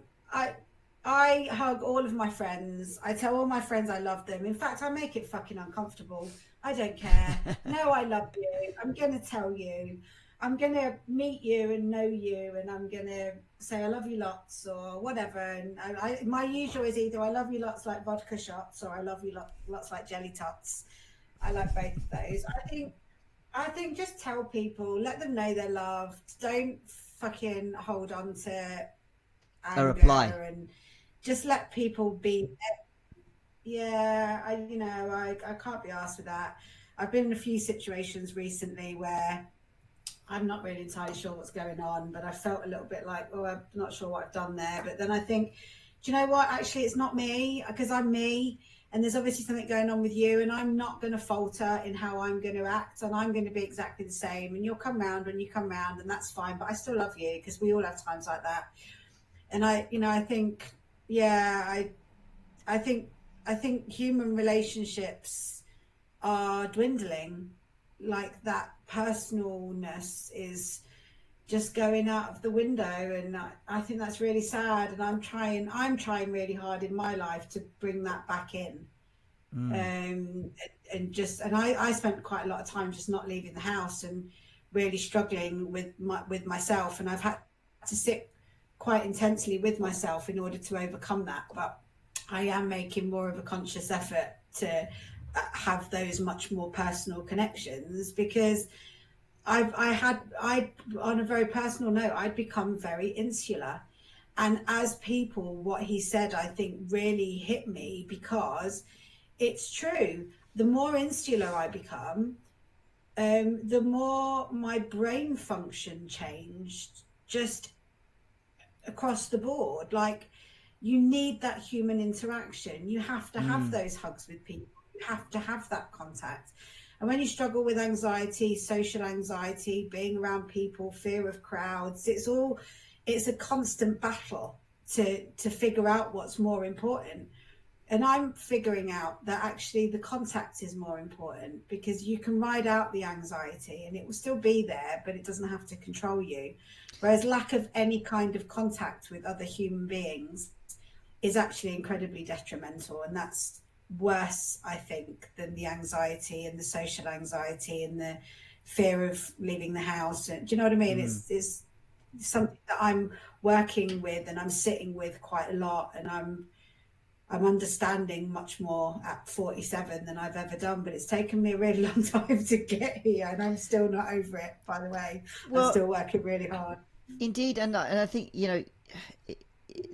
hug all of my friends. I tell all my friends I love them. In fact, I make it fucking uncomfortable. I don't care. No, I love you. I'm gonna tell you. I'm going to meet you and know you, and I'm going to say I love you lots or whatever. And my usual is either I love you lots like vodka shots or I love you lots like jelly tots. I like both of those. I think just tell people, let them know they're loved. Don't fucking hold on to anger, a reply, and just let people be. Yeah, I can't be asked with that. I've been in a few situations recently where I'm not really entirely sure what's going on, but I felt a little bit like, oh, I'm not sure what I've done there. But then I think, do you know what? Actually, it's not me, because I'm me. And there's obviously something going on with you, and I'm not going to falter in how I'm going to act, and I'm going to be exactly the same. And you'll come round when you come round, and that's fine. But I still love you, because we all have times like that. And I think, I think human relationships are dwindling. Like that personalness is just going out of the window, and I think that's really sad. And I'm trying really hard in my life to bring that back in. And I spent quite a lot of time just not leaving the house and really struggling with myself, and I've had to sit quite intensely with myself in order to overcome that. But I am making more of a conscious effort to have those much more personal connections, because on a very personal note, I'd become very insular. And as people, what he said, I think really hit me, because it's true. The more insular I become, the more my brain function changed, just across the board. Like, you need that human interaction. You have to have those hugs with people. You have to have that contact. And when you struggle with anxiety, social anxiety, being around people, fear of crowds, it's a constant battle to figure out what's more important. And I'm figuring out that actually the contact is more important, because you can ride out the anxiety and it will still be there, but it doesn't have to control you. Whereas lack of any kind of contact with other human beings is actually incredibly detrimental. And that's worse, I think, than the anxiety and the social anxiety and the fear of leaving the house. And do you know what I mean? It's something that I'm working with and I'm sitting with quite a lot, and I'm understanding much more at 47 than I've ever done. But it's taken me a really long time to get here, and I'm still not over it, by the way. I'm still working really hard. Indeed. And I think,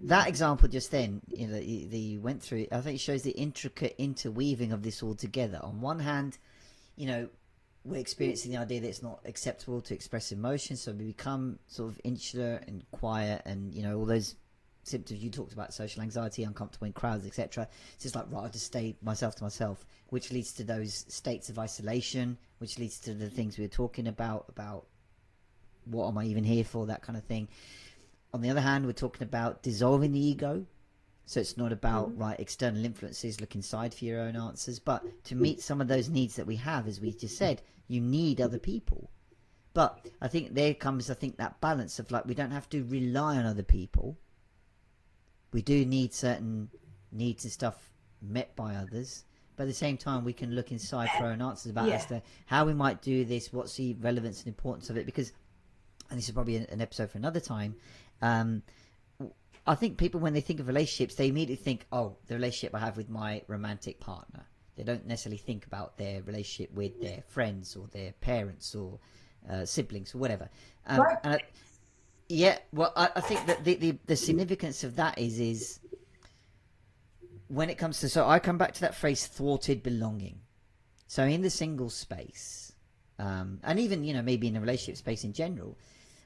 that example just then, that you went through, I think it shows the intricate interweaving of this all together. On one hand, we're experiencing the idea that it's not acceptable to express emotion, so we become sort of insular and quiet, and all those symptoms you talked about, social anxiety, uncomfortable in crowds, etc. It's just like, right, I'll just stay myself to myself, which leads to those states of isolation, which leads to the things we were talking about what am I even here for, that kind of thing. On the other hand, we're talking about dissolving the ego. So it's not about external influences, look inside for your own answers, but to meet some of those needs that we have, as we just said, you need other people. But I think there comes, that balance of, like, we don't have to rely on other people, we do need certain needs and stuff met by others, but at the same time we can look inside for our own answers about as to how we might do this, what's the relevance and importance of it, because, and this is probably an episode for another time, I think people, when they think of relationships, they immediately think, oh, the relationship I have with my romantic partner. They don't necessarily think about their relationship with their friends or their parents or siblings or whatever. I think that the significance of that is when it comes to, so I come back to that phrase, thwarted belonging. So in the single space, and even, you know, maybe in the relationship space in general,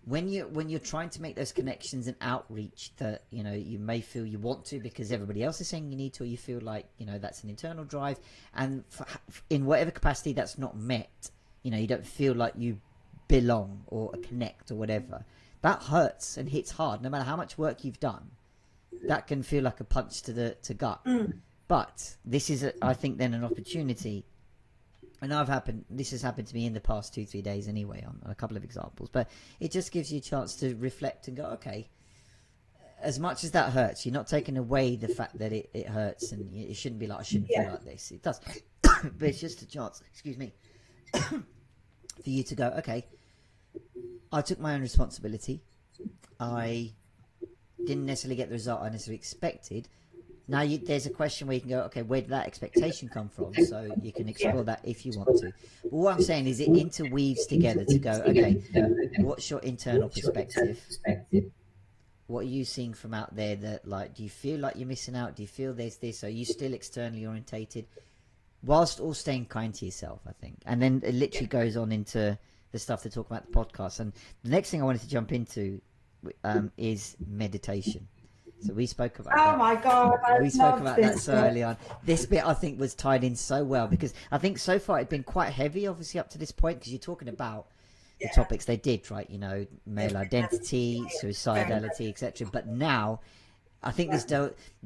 when you're trying to make those connections and outreach that, you know, you may feel you want to because everybody else is saying you need to, or you feel like, you know, that's an internal drive, and in whatever capacity that's not met, you know, you don't feel like you belong or connect or whatever, that hurts and hits hard. No matter how much work you've done, that can feel like a punch to gut. But this is I think then an opportunity. And this has happened to me in the past 2-3 days anyway, on a couple of examples, but it just gives you a chance to reflect and go, okay, as much as that hurts, you're not taking away the fact that it hurts, and it shouldn't be like, I shouldn't feel like this. It does. But it's just a chance, excuse me, for you to go, okay, I took my own responsibility. I didn't necessarily get the result I necessarily expected. Now there's a question where you can go, okay, where did that expectation come from? So you can explore that if you want to. But what I'm saying is it interweaves together to go, okay, what's your internal perspective? What are you seeing from out there that, like, do you feel like you're missing out? Do you feel there's this? Are you still externally orientated? Whilst all staying kind to yourself, I think. And then it literally goes on into the stuff to talk about the podcast. And the next thing I wanted to jump into is meditation. So we spoke about that. Oh my God, we spoke about that so early on. This bit, I think, was tied in so well, because I think so far it'd been quite heavy, obviously, up to this point, because you're talking about the topics they did, right? You know, male identity, suicidality, etc. But now, I think there's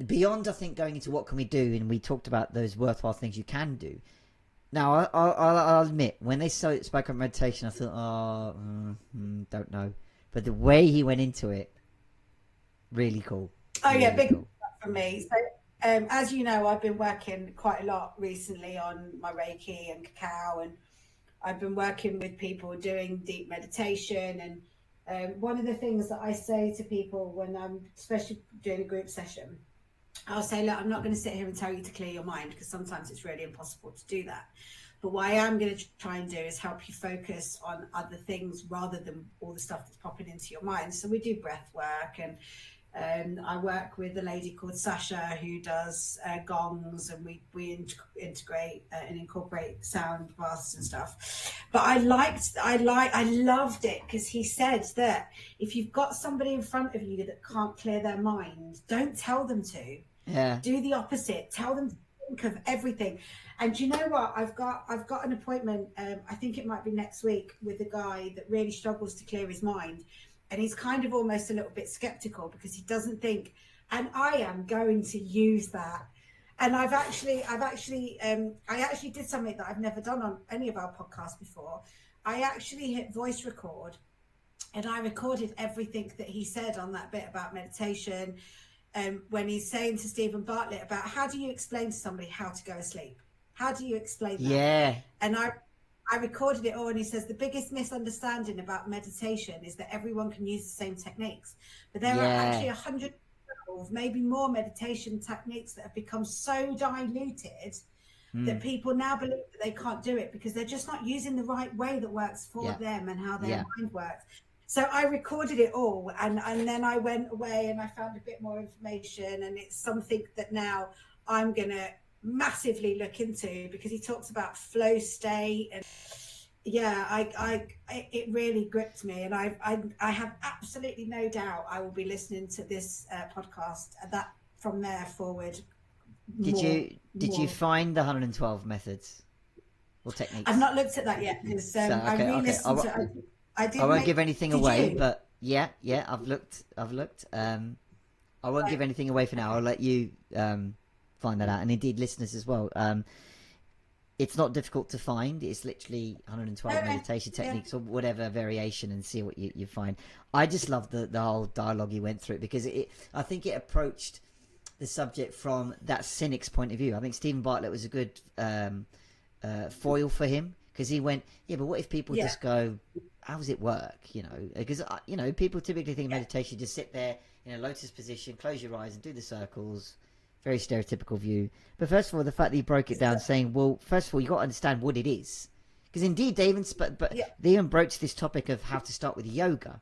beyond, I think, going into what can we do, and we talked about those worthwhile things you can do. Now, I'll admit, when they spoke about meditation, I thought, don't know. But the way he went into it, really cool. Oh yeah, big for me. So as you know, I've been working quite a lot recently on my Reiki and cacao, and I've been working with people doing deep meditation. And one of the things that I say to people when I'm especially doing a group session, I'll say, look, I'm not going to sit here and tell you to clear your mind, because sometimes it's really impossible to do that. But what I am going to try and do is help you focus on other things rather than all the stuff that's popping into your mind. So we do breath work, and I work with a lady called Sasha who does gongs, and we integrate and incorporate sound baths and stuff. But I loved it because he said that if you've got somebody in front of you that can't clear their mind, don't tell them to. Yeah. Do the opposite. Tell them to think of everything. And you know what? I've got an appointment. I think it might be next week, with a guy that really struggles to clear his mind. And he's kind of almost a little bit skeptical because he doesn't think, and I am going to use that. And I actually did something that I've never done on any of our podcasts before. I actually hit voice record, and I recorded everything that he said on that bit about meditation. When he's saying to Stephen Bartlett about, how do you explain to somebody how to go asleep? How do you explain that? Yeah. And I recorded it all, and he says the biggest misunderstanding about meditation is that everyone can use the same techniques, but there are actually 112, maybe more, meditation techniques that have become so diluted that people now believe that they can't do it because they're just not using the right way that works for them and how their mind works. So I recorded it all, and then I went away and I found a bit more information, and it's something that now I'm gonna massively look into, because he talks about flow state, and it really gripped me, and I have absolutely no doubt I will be listening to this podcast, that from there forward. Did you find the 112 methods or techniques? I've not looked at that yet, because I re-listened to it. I won't give anything away, but yeah, I've looked. I won't give anything away for now. I'll let you find that out, and indeed listeners as well. It's not difficult to find. It's literally 112 meditation techniques or whatever variation, and see what you find. I just love the whole dialogue he went through, because I think it approached the subject from that cynic's point of view. I think Stephen Bartlett was a good foil for him, because he went, yeah, but what if people just go, how does it work? You know, because you know, people typically think meditation, just sit there in a lotus position, close your eyes and do the circles. Very stereotypical view. But first of all, the fact that he broke it down, saying, well, first of all, you got to understand what it is, because indeed they even they even broached this topic of how to start with yoga,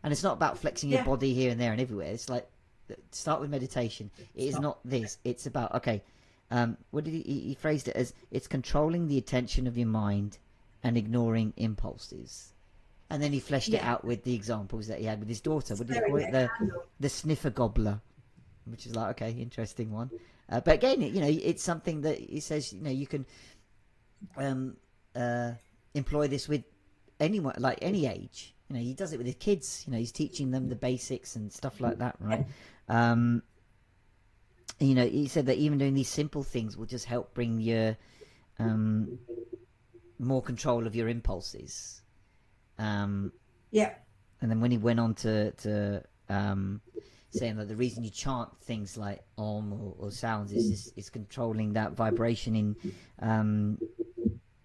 and it's not about flexing your body here and there and everywhere. It's like, start with meditation. It is not this. It's about, okay, what did he phrased it as? It's controlling the attention of your mind and ignoring impulses. And then he fleshed it out with the examples that he had with his daughter. What did he call it? The sniffer gobbler, which is like, okay, interesting one. But again, you know, it's something that he says, you know, you can employ this with anyone, like any age. You know, he does it with his kids. You know, he's teaching them the basics and stuff like that, right? You know, he said that even doing these simple things will just help bring your more control of your impulses. And then when he went on to saying that the reason you chant things like om or sounds is controlling that vibration in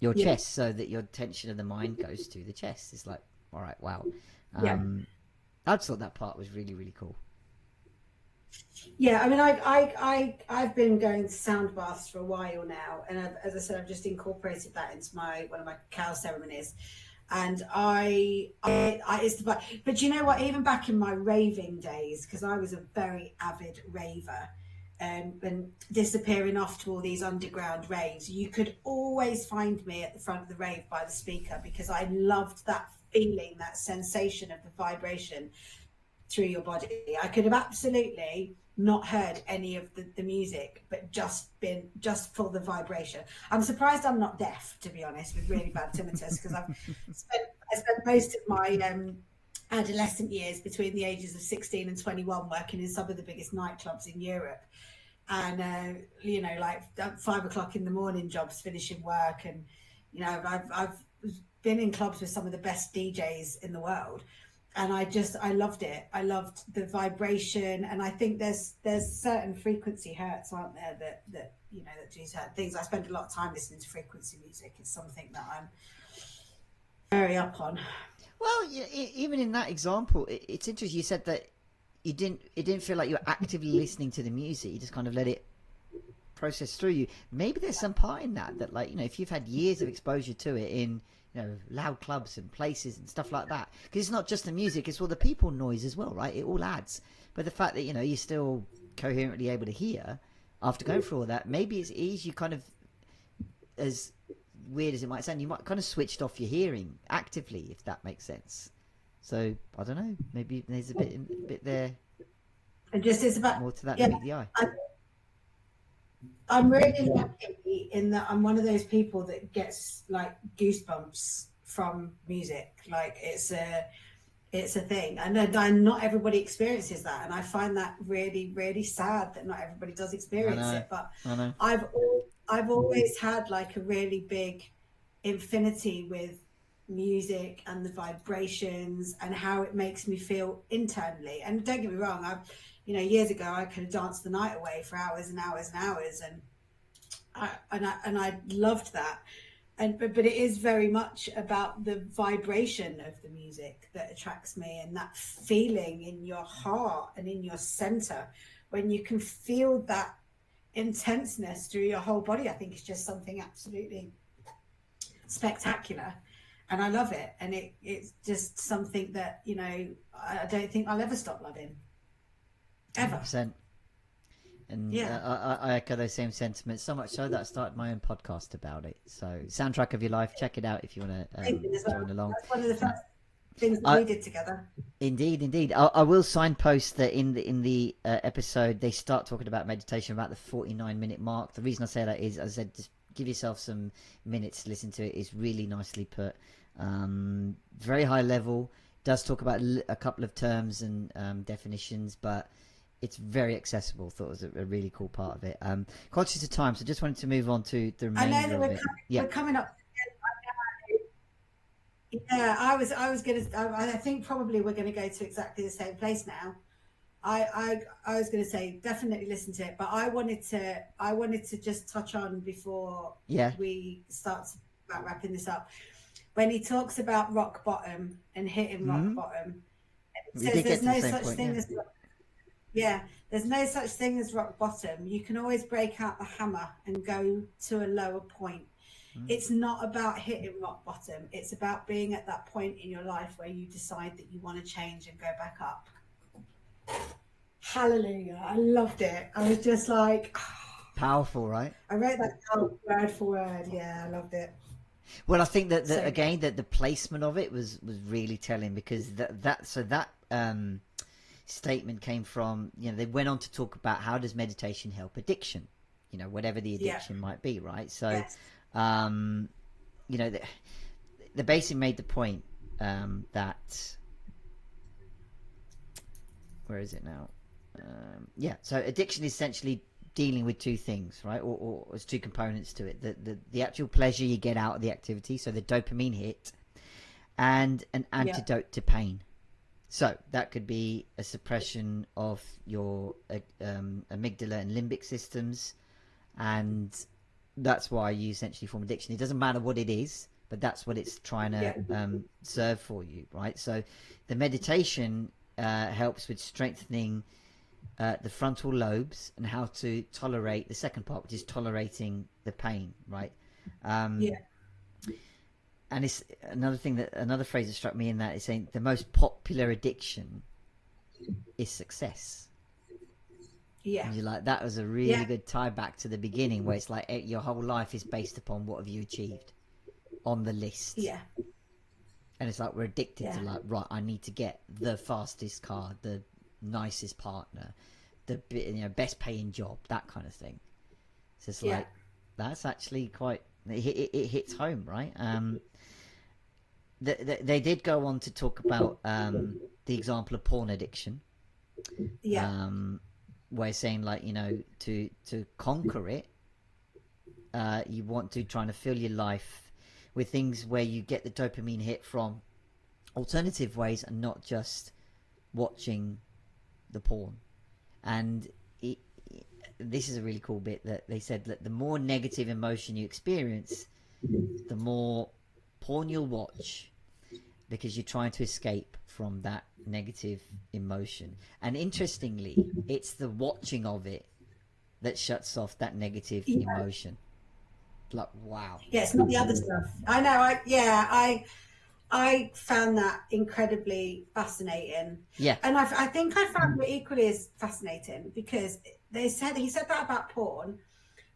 your chest, so that your tension of the mind goes to the chest. It's like, all right, wow. I just thought that part was really, really cool. Yeah, I mean, I've been going to sound baths for a while now, and as I said, I've just incorporated that into one of my cow ceremonies. And but you know what? Even back in my raving days, because I was a very avid raver, and disappearing off to all these underground raves, you could always find me at the front of the rave by the speaker, because I loved that feeling, that sensation of the vibration through your body. I could have absolutely not heard any of the music, but just for the vibration. I'm surprised I'm not deaf, to be honest, with really bad tinnitus, because I spent most of my adolescent years between the ages of 16 and 21 working in some of the biggest nightclubs in Europe, and you know, like 5 o'clock in the morning jobs, finishing work, and you know, I've been in clubs with some of the best DJs in the world. And I loved it. I loved the vibration, and I think there's certain frequency hertz, aren't there, that you know, that do certain things. I spend a lot of time listening to frequency music. It's something that I'm very up on. Well, even in that example, it's interesting. You said that it didn't feel like you were actively listening to the music. You just kind of let it process through you. Maybe there's some part in that, like, you know, if you've had years of exposure to it in, you know, loud clubs and places and stuff like that, because it's not just the music, it's all the people noise as well, right? It all adds. But the fact that, you know, you're still coherently able to hear after going through all that, maybe it's easy, you kind of, as weird as it might sound, you might kind of switched off your hearing actively, if that makes sense. So I don't know, maybe there's a bit there. It just is about more to that than meet the eye. I'm really lucky in that I'm one of those people that gets like goosebumps from music. Like it's a thing, and then not everybody experiences that, and I find that really, really sad that not everybody does experience it. But I've always had like a really big infinity with music and the vibrations and how it makes me feel internally. And don't get me wrong, you know, years ago I could have danced the night away for hours and hours and hours, and I loved that. But it is very much about the vibration of the music that attracts me, and that feeling in your heart and in your center when you can feel that intenseness through your whole body. I think it's just something absolutely spectacular, and I love it. And it's just something that, you know, I don't think I'll ever stop loving. Ever. 100%. And yeah, I echo those same sentiments, so much so that I started my own podcast about it. So, Soundtrack of Your Life, check it out if you want to join along. That's one of the first things that we did together. Indeed. I will signpost that in the episode they start talking about meditation about the 49-minute mark. The reason I say that is, as I said, just give yourself some minutes to listen to it. It's really nicely put. Very high level. Does talk about a couple of terms and definitions, but it's very accessible. Thought it was a really cool part of it. Conscious of time, so just wanted to move on to the remainder I know that of it. We're coming up. Yeah, I was going to. I think probably we're going to go to exactly the same place now. I was going to say definitely listen to it, but I wanted to just touch on before Yeah. we start about wrapping this up. When he talks about rock bottom and hitting rock Hmm. bottom, it We says did get there's to the no same such point. thing Yeah. as there's no such thing as rock bottom. You can always break out the hammer and go to a lower point. It's not about hitting rock bottom. It's about being at that point in your life where you decide that you want to change and go back up. Hallelujah. I loved it. I was just like, Powerful, right? I wrote that down word for word. Yeah, I loved it. Well, I think that So again that the placement of it was really telling, because that statement came from, they went on to talk about how does meditation help addiction, whatever the yeah, addiction might be, right? So yes, they basically made the point that, where is it now? So addiction is essentially dealing with two things, right? Or there's two components to it: the actual pleasure you get out of the activity, so the dopamine hit, and an yeah, antidote to pain. So that could be a suppression of your amygdala and limbic systems, and that's why you essentially form addiction. It doesn't matter what it is, but that's what it's trying to yeah, serve for you, right? So the meditation helps with strengthening the frontal lobes and how to tolerate the second part, which is tolerating the pain, right? Um, yeah, and it's another phrase that struck me in that is saying the most popular addiction is success. yeah, And you're like, that was a really yeah, good tie back to the beginning, where it's like your whole life is based upon what have you achieved on the list. yeah, And it's like we're addicted to, yeah, like, right, I need to get the fastest car, the nicest partner, the best paying job, that kind of thing. So it's yeah, like, that's actually quite, it hits home, right? They did go on to talk about the example of porn addiction, yeah, where saying, like, to conquer it, you want to try to fill your life with things where you get the dopamine hit from alternative ways and not just watching the porn. And this is a really cool bit that they said that the more negative emotion you experience, the more porn you'll watch, because you're trying to escape from that negative emotion. And interestingly, it's the watching of it that shuts off that negative yeah. emotion. Like, wow. Yeah, it's not the other stuff. I know. I found that incredibly fascinating, Yeah. and I think I found it equally as fascinating because he said that about porn,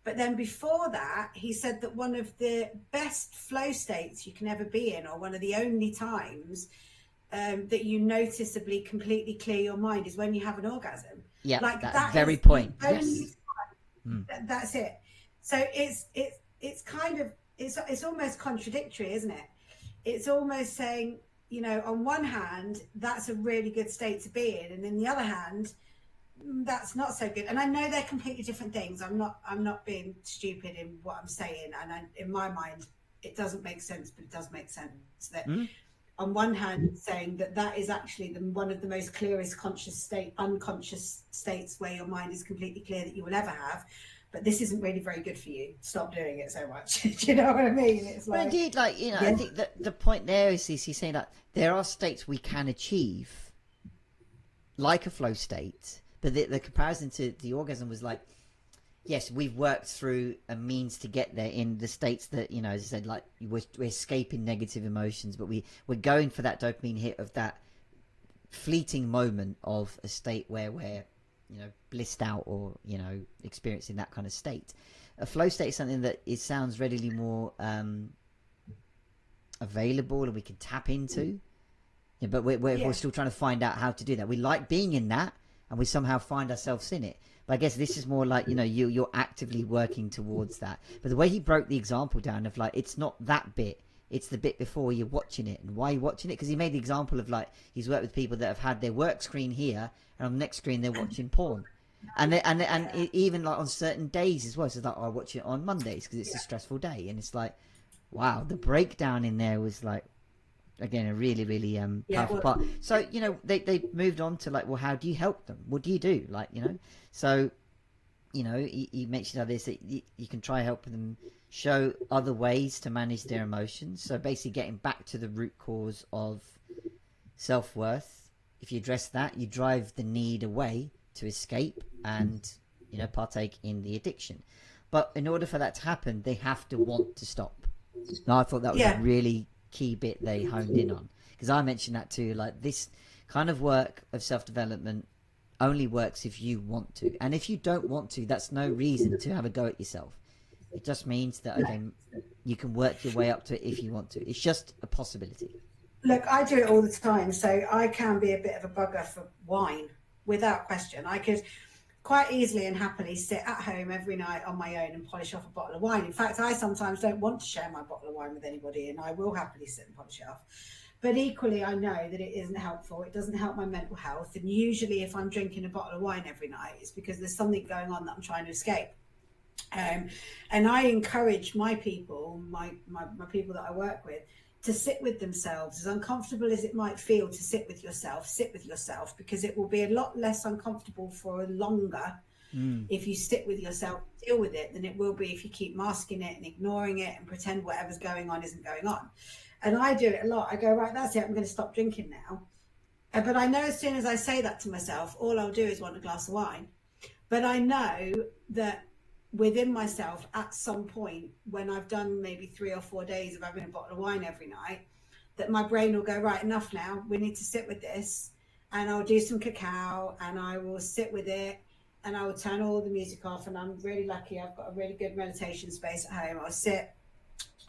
but then before that he said that one of the best flow states you can ever be in, or one of the only times that you noticeably completely clear your mind, is when you have an orgasm. Yeah, Like that that very is the point. only Yes. Mm. that's it. So it's kind of it's almost contradictory, isn't it? It's almost saying, on one hand, that's a really good state to be in, and in the other hand, that's not so good. And I know they're completely different things. I'm not being stupid in what I'm saying, and in my mind, it doesn't make sense, but it does make sense that Mm. on one hand, saying that that is actually one of the most clearest unconscious states where your mind is completely clear that you will ever have. But this isn't really very good for you. Stop doing it so much. Do you know what I mean? It's But like, indeed, like, I yeah, think that the point there is he's saying that there are states we can achieve, like a flow state, but the comparison to the orgasm was like, yes, we've worked through a means to get there in the states that, as I said, like, we're escaping negative emotions, but we're going for that dopamine hit of that fleeting moment of a state where we're, blissed out, or, experiencing that kind of state. A flow state is something that it sounds readily more available and we can tap into. Yeah, but we're yeah, still trying to find out how to do that. We like being in that, and we somehow find ourselves in it. But I guess this is more like, you're actively working towards that. But the way he broke the example down of, like, it's not that bit, it's the bit before you're watching it. And why you're watching it, because he made the example of, like, he's worked with people that have had their work screen here, and on the next screen they're watching porn. Even like on certain days as well. So it's like, I watch it on Mondays because it's a stressful day, and it's like, wow, the breakdown in there was like, Again, a really, really powerful well, part. So, you know, they moved on to like, well, how do you help them? What do you do? Like, you know, so, you know, you mentioned how this, that you can try helping them show other ways to manage their emotions. So basically getting back to the root cause of self-worth. If you address that, you drive the need away to escape and, you know, partake in the addiction. But in order for that to happen, they have to want to stop. Now, I thought that was a really key bit they honed in on, because I mentioned that too. Like, this kind of work of self-development only works if you want to, and if you don't want to, that's no reason to have a go at yourself. It just means that, okay, you can work your way up to it if you want to. It's just a possibility. Look, I do it all the time, so I can be a bit of a bugger for wine, without question. I could quite easily and happily sit at home every night on my own and polish off a bottle of wine. In fact, I sometimes don't want to share my bottle of wine with anybody, and I will happily sit and polish it off. But equally, I know that it isn't helpful. It doesn't help my mental health. And usually, if I'm drinking a bottle of wine every night, it's because there's something going on that I'm trying to escape. And I encourage my people, my people that I work with, to sit with themselves. As uncomfortable as it might feel to sit with yourself, because it will be a lot less uncomfortable for longer if you sit with yourself, deal with it, than it will be if you keep masking it and ignoring it and pretend whatever's going on isn't going on. And I do it a lot. I go, right, that's it, I'm going to stop drinking now. But I know as soon as I say that to myself, all I'll do is want a glass of wine. But I know that within myself, at some point, when I've done maybe 3 or 4 days of having a bottle of wine every night, that my brain will go, right, enough now, we need to sit with this. And I'll do some cacao and I will sit with it, and I will turn all the music off. And I'm really lucky, I've got a really good meditation space at home. I'll sit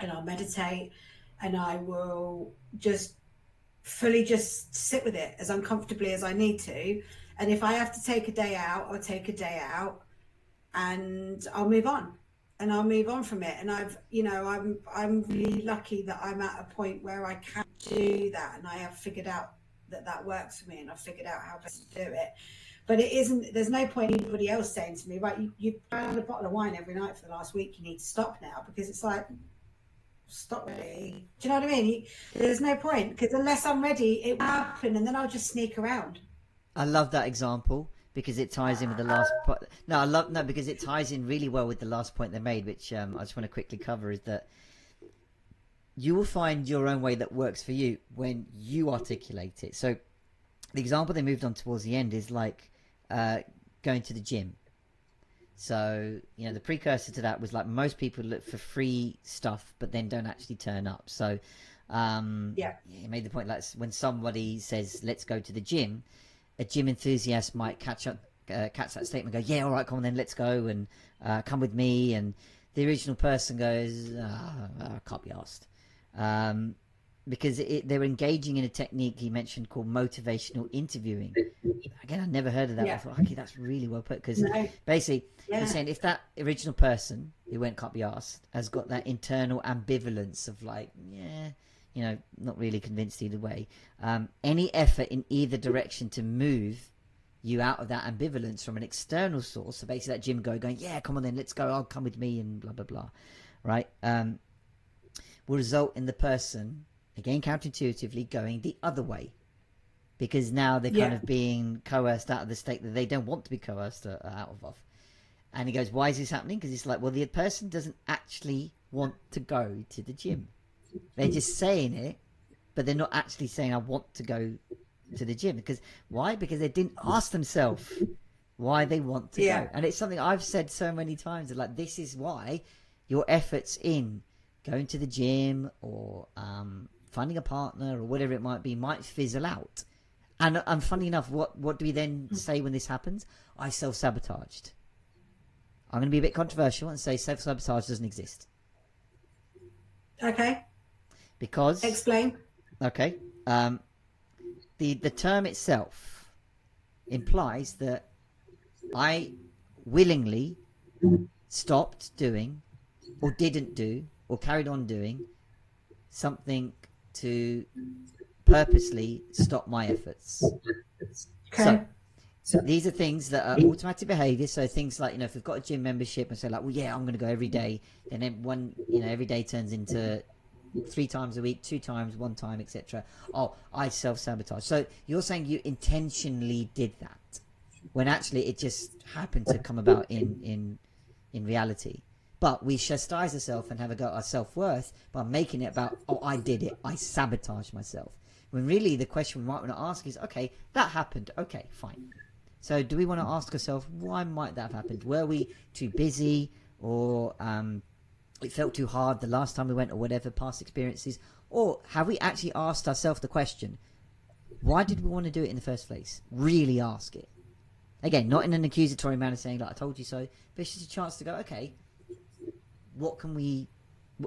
and I'll meditate, and I will just fully just sit with it as uncomfortably as I need to. And if I have to take a day out, I'll take a day out, and I'll move on, and I'll move on from it. And I'm really lucky that I'm at a point where I can do that, and I have figured out that works for me, and I've figured out how best to do it. But there's no point in anybody else saying to me, right, you've had a bottle of wine every night for the last week, you need to stop now, because it's like, stop really. Do you know what I mean? There's no point, because unless I'm ready, it will happen, and then I'll just sneak around. I love that example, because it ties in with the last point. Because it ties in really well with the last point they made, which I just want to quickly cover, is that you will find your own way that works for you when you articulate it. So the example they moved on towards the end is like going to the gym. So, you know, the precursor to that was like, most people look for free stuff but then don't actually turn up. So he made the point, like, when somebody says let's go to the gym, a gym enthusiast might catch that statement and go, yeah, all right, come on then, let's go, and come with me. And the original person goes, I can't be asked. Because they're engaging in a technique he mentioned called motivational interviewing. Again, I never heard of that before. Okay, that's really well put, because basically he's saying, if that original person who went can't be asked has got that internal ambivalence of like, yeah, you know, not really convinced either way, any effort in either direction to move you out of that ambivalence from an external source, so basically that gym going, yeah, come on then, let's go, I'll come with me, and blah blah blah, right, will result in the person, again counterintuitively, going the other way, because now they're kind of being coerced out of the state that they don't want to be coerced out of. And he goes, why is this happening? Because it's like, well, the person doesn't actually want to go to the gym. They're just saying it, but they're not actually saying, I want to go to the gym. Because why? Because they didn't ask themselves why they want to go. And it's something I've said so many times, that like, this is why your efforts in going to the gym or finding a partner or whatever it might be might fizzle out. And funny enough, what do we then say when this happens? I self-sabotaged. I'm going to be a bit controversial and say self-sabotage doesn't exist. Okay. Because... Explain. Okay. The term itself implies that I willingly stopped doing or didn't do or carried on doing something to purposely stop my efforts. Okay. So these are things that are automatic behavior. So things like, you know, if we've got a gym membership and say like, well, yeah, I'm going to go every day, and then every day turns into 3 times a week, 2 times, 1 time, etc. Oh, I self-sabotage. So you're saying you intentionally did that when actually it just happened to come about in reality. But we chastise ourselves and have a go at our self-worth by making it about, oh, I did it, I sabotaged myself. When really the question we might want to ask is, okay, that happened, okay, fine. So do we want to ask ourselves, why might that have happened? Were we too busy, or it felt too hard the last time we went, or whatever, past experiences? Or have we actually asked ourselves the question, why did we want to do it in the first place? Really ask it. Again, not in an accusatory manner saying, like, I told you so, but it's just a chance to go, okay, what can we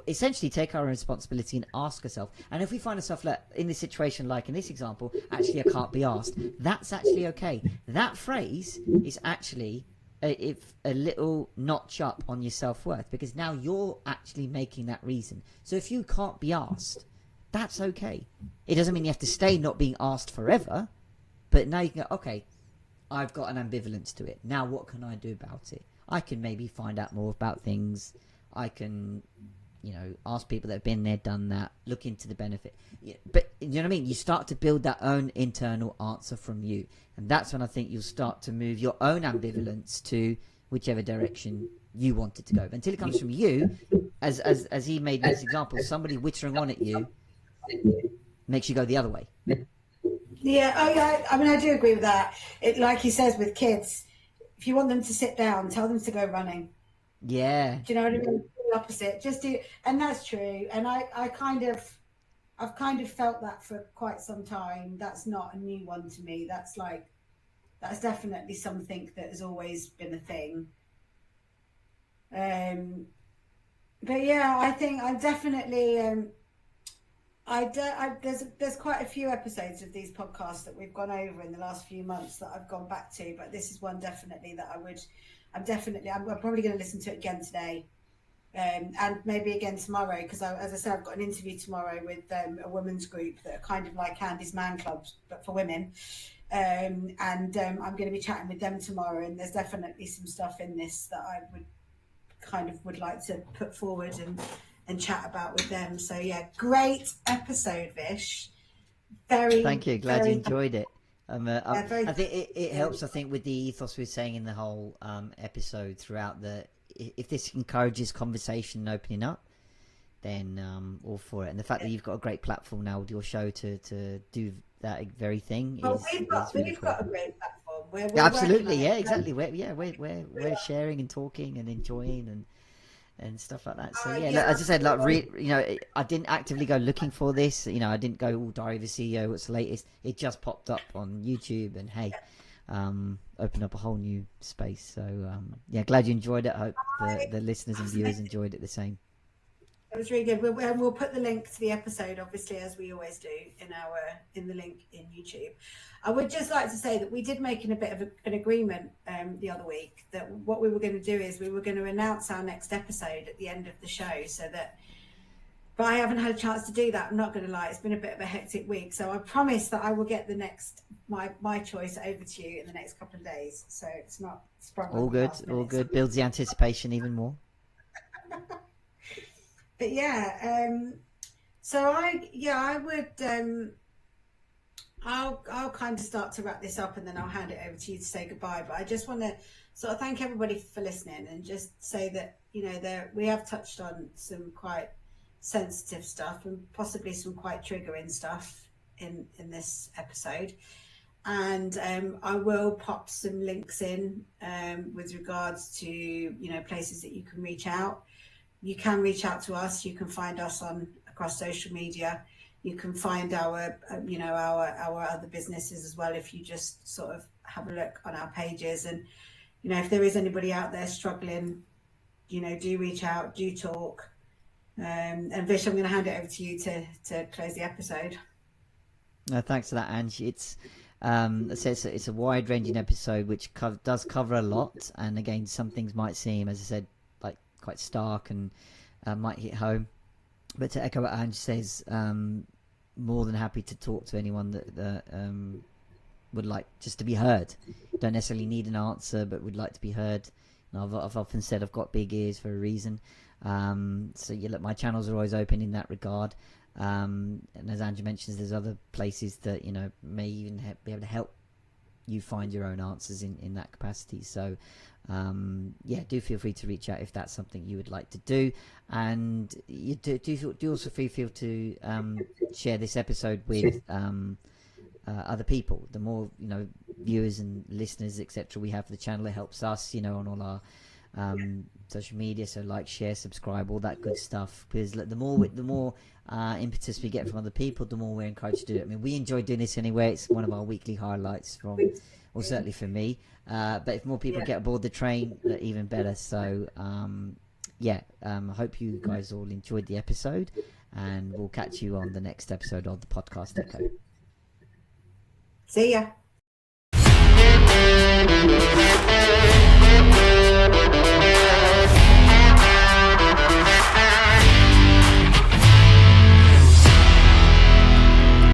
essentially take our responsibility and ask ourselves? And if we find ourselves like, in this situation, like in this example, actually I can't be asked, that's actually okay. That phrase is actually a little notch up on your self-worth, because now you're actually making that reason. So if you can't be asked, that's okay. It doesn't mean you have to stay not being asked forever, but now you can go, okay, I've got an ambivalence to it. Now what can I do about it? I can maybe find out more about things. I can, ask people that have been there, done that, look into the benefit. But you know what I mean? You start to build that own internal answer from you. And that's when I think you'll start to move your own ambivalence to whichever direction you want it to go. But until it comes from you, as he made this example, somebody whittering on at you makes you go the other way. Yeah, oh yeah, I mean, I do agree with that. Like he says with kids, if you want them to sit down, tell them to go running. Yeah. Do you know what I mean? The opposite. Just do, and that's true. And I've kind of felt that for quite some time. That's not a new one to me. That's definitely something that has always been a thing. But yeah, I think I'm definitely. There's quite a few episodes of these podcasts that we've gone over in the last few months that I've gone back to, but this is one definitely that I'm probably going to listen to it again today, and maybe again tomorrow, because as I said, I've got an interview tomorrow with a women's group that are kind of like Andy's Man Clubs but for women, and I'm going to be chatting with them tomorrow, and there's definitely some stuff in this that I would like to put forward and chat about with them. So yeah, great episode, Vish. Thank you. Glad you enjoyed it. Yeah, I think it helps. I think with the ethos we were saying in the whole episode throughout, if this encourages conversation and opening up, then all for it. And the fact that you've got a great platform now with your show to do that very thing we've got a great platform. We're absolutely, yeah, exactly. We're sharing and talking and enjoying and stuff like that. So yeah, as I said, I didn't actively go looking for this. I didn't go, Diary of a CEO, what's the latest? It just popped up on YouTube, and hey, opened up a whole new space. So yeah, glad you enjoyed it. I hope the listeners and viewers enjoyed it the same. It was really good. We'll put the link to the episode, obviously, as we always do, in the link in YouTube. I would just like to say that we did make a bit of an agreement the other week that what we were going to do is we were going to announce our next episode at the end of the show, but I haven't had a chance to do that. I'm not going to lie; it's been a bit of a hectic week. So I promise that I will get the next my choice over to you in the next couple of days. So it's not sprung all good, all good. Builds the anticipation even more. But yeah, I would. I'll kind of start to wrap this up, and then I'll hand it over to you to say goodbye. But I just want to sort of thank everybody for listening, and just say that we have touched on some quite sensitive stuff and possibly some quite triggering stuff in this episode. And I will pop some links in with regards to places that you can reach out. You can reach out to us. You can find us across social media. You can find our other businesses as well if you just sort of have a look on our pages. And if there is anybody out there struggling, do reach out, do talk. And Vish, I'm going to hand it over to you to close the episode. No, thanks for that, Ange. It's it's a wide-ranging episode which does cover a lot. And again, some things might seem, as I said, like quite stark and might hit home. But to echo what Ange says, more than happy to talk to anyone that would like just to be heard. Don't necessarily need an answer, but would like to be heard. And I've often said I've got big ears for a reason. So yeah, look, my channels are always open in that regard. And as Andrew mentions, there's other places that may even be able to help you find your own answers in that capacity. So yeah, do feel free to reach out if that's something you would like to do, and you do also feel to share this episode with other people. The more viewers and listeners, etc., we have for the channel, it helps us on all our social media. So like, share, subscribe, all that good stuff, because the more impetus we get from other people, the more we're encouraged to do it. I mean, we enjoy doing this anyway. It's one of our weekly highlights certainly for me, but if more people get aboard the train, even better. So I hope you guys all enjoyed the episode, and we'll catch you on the next episode of the Podcast Echo. See ya.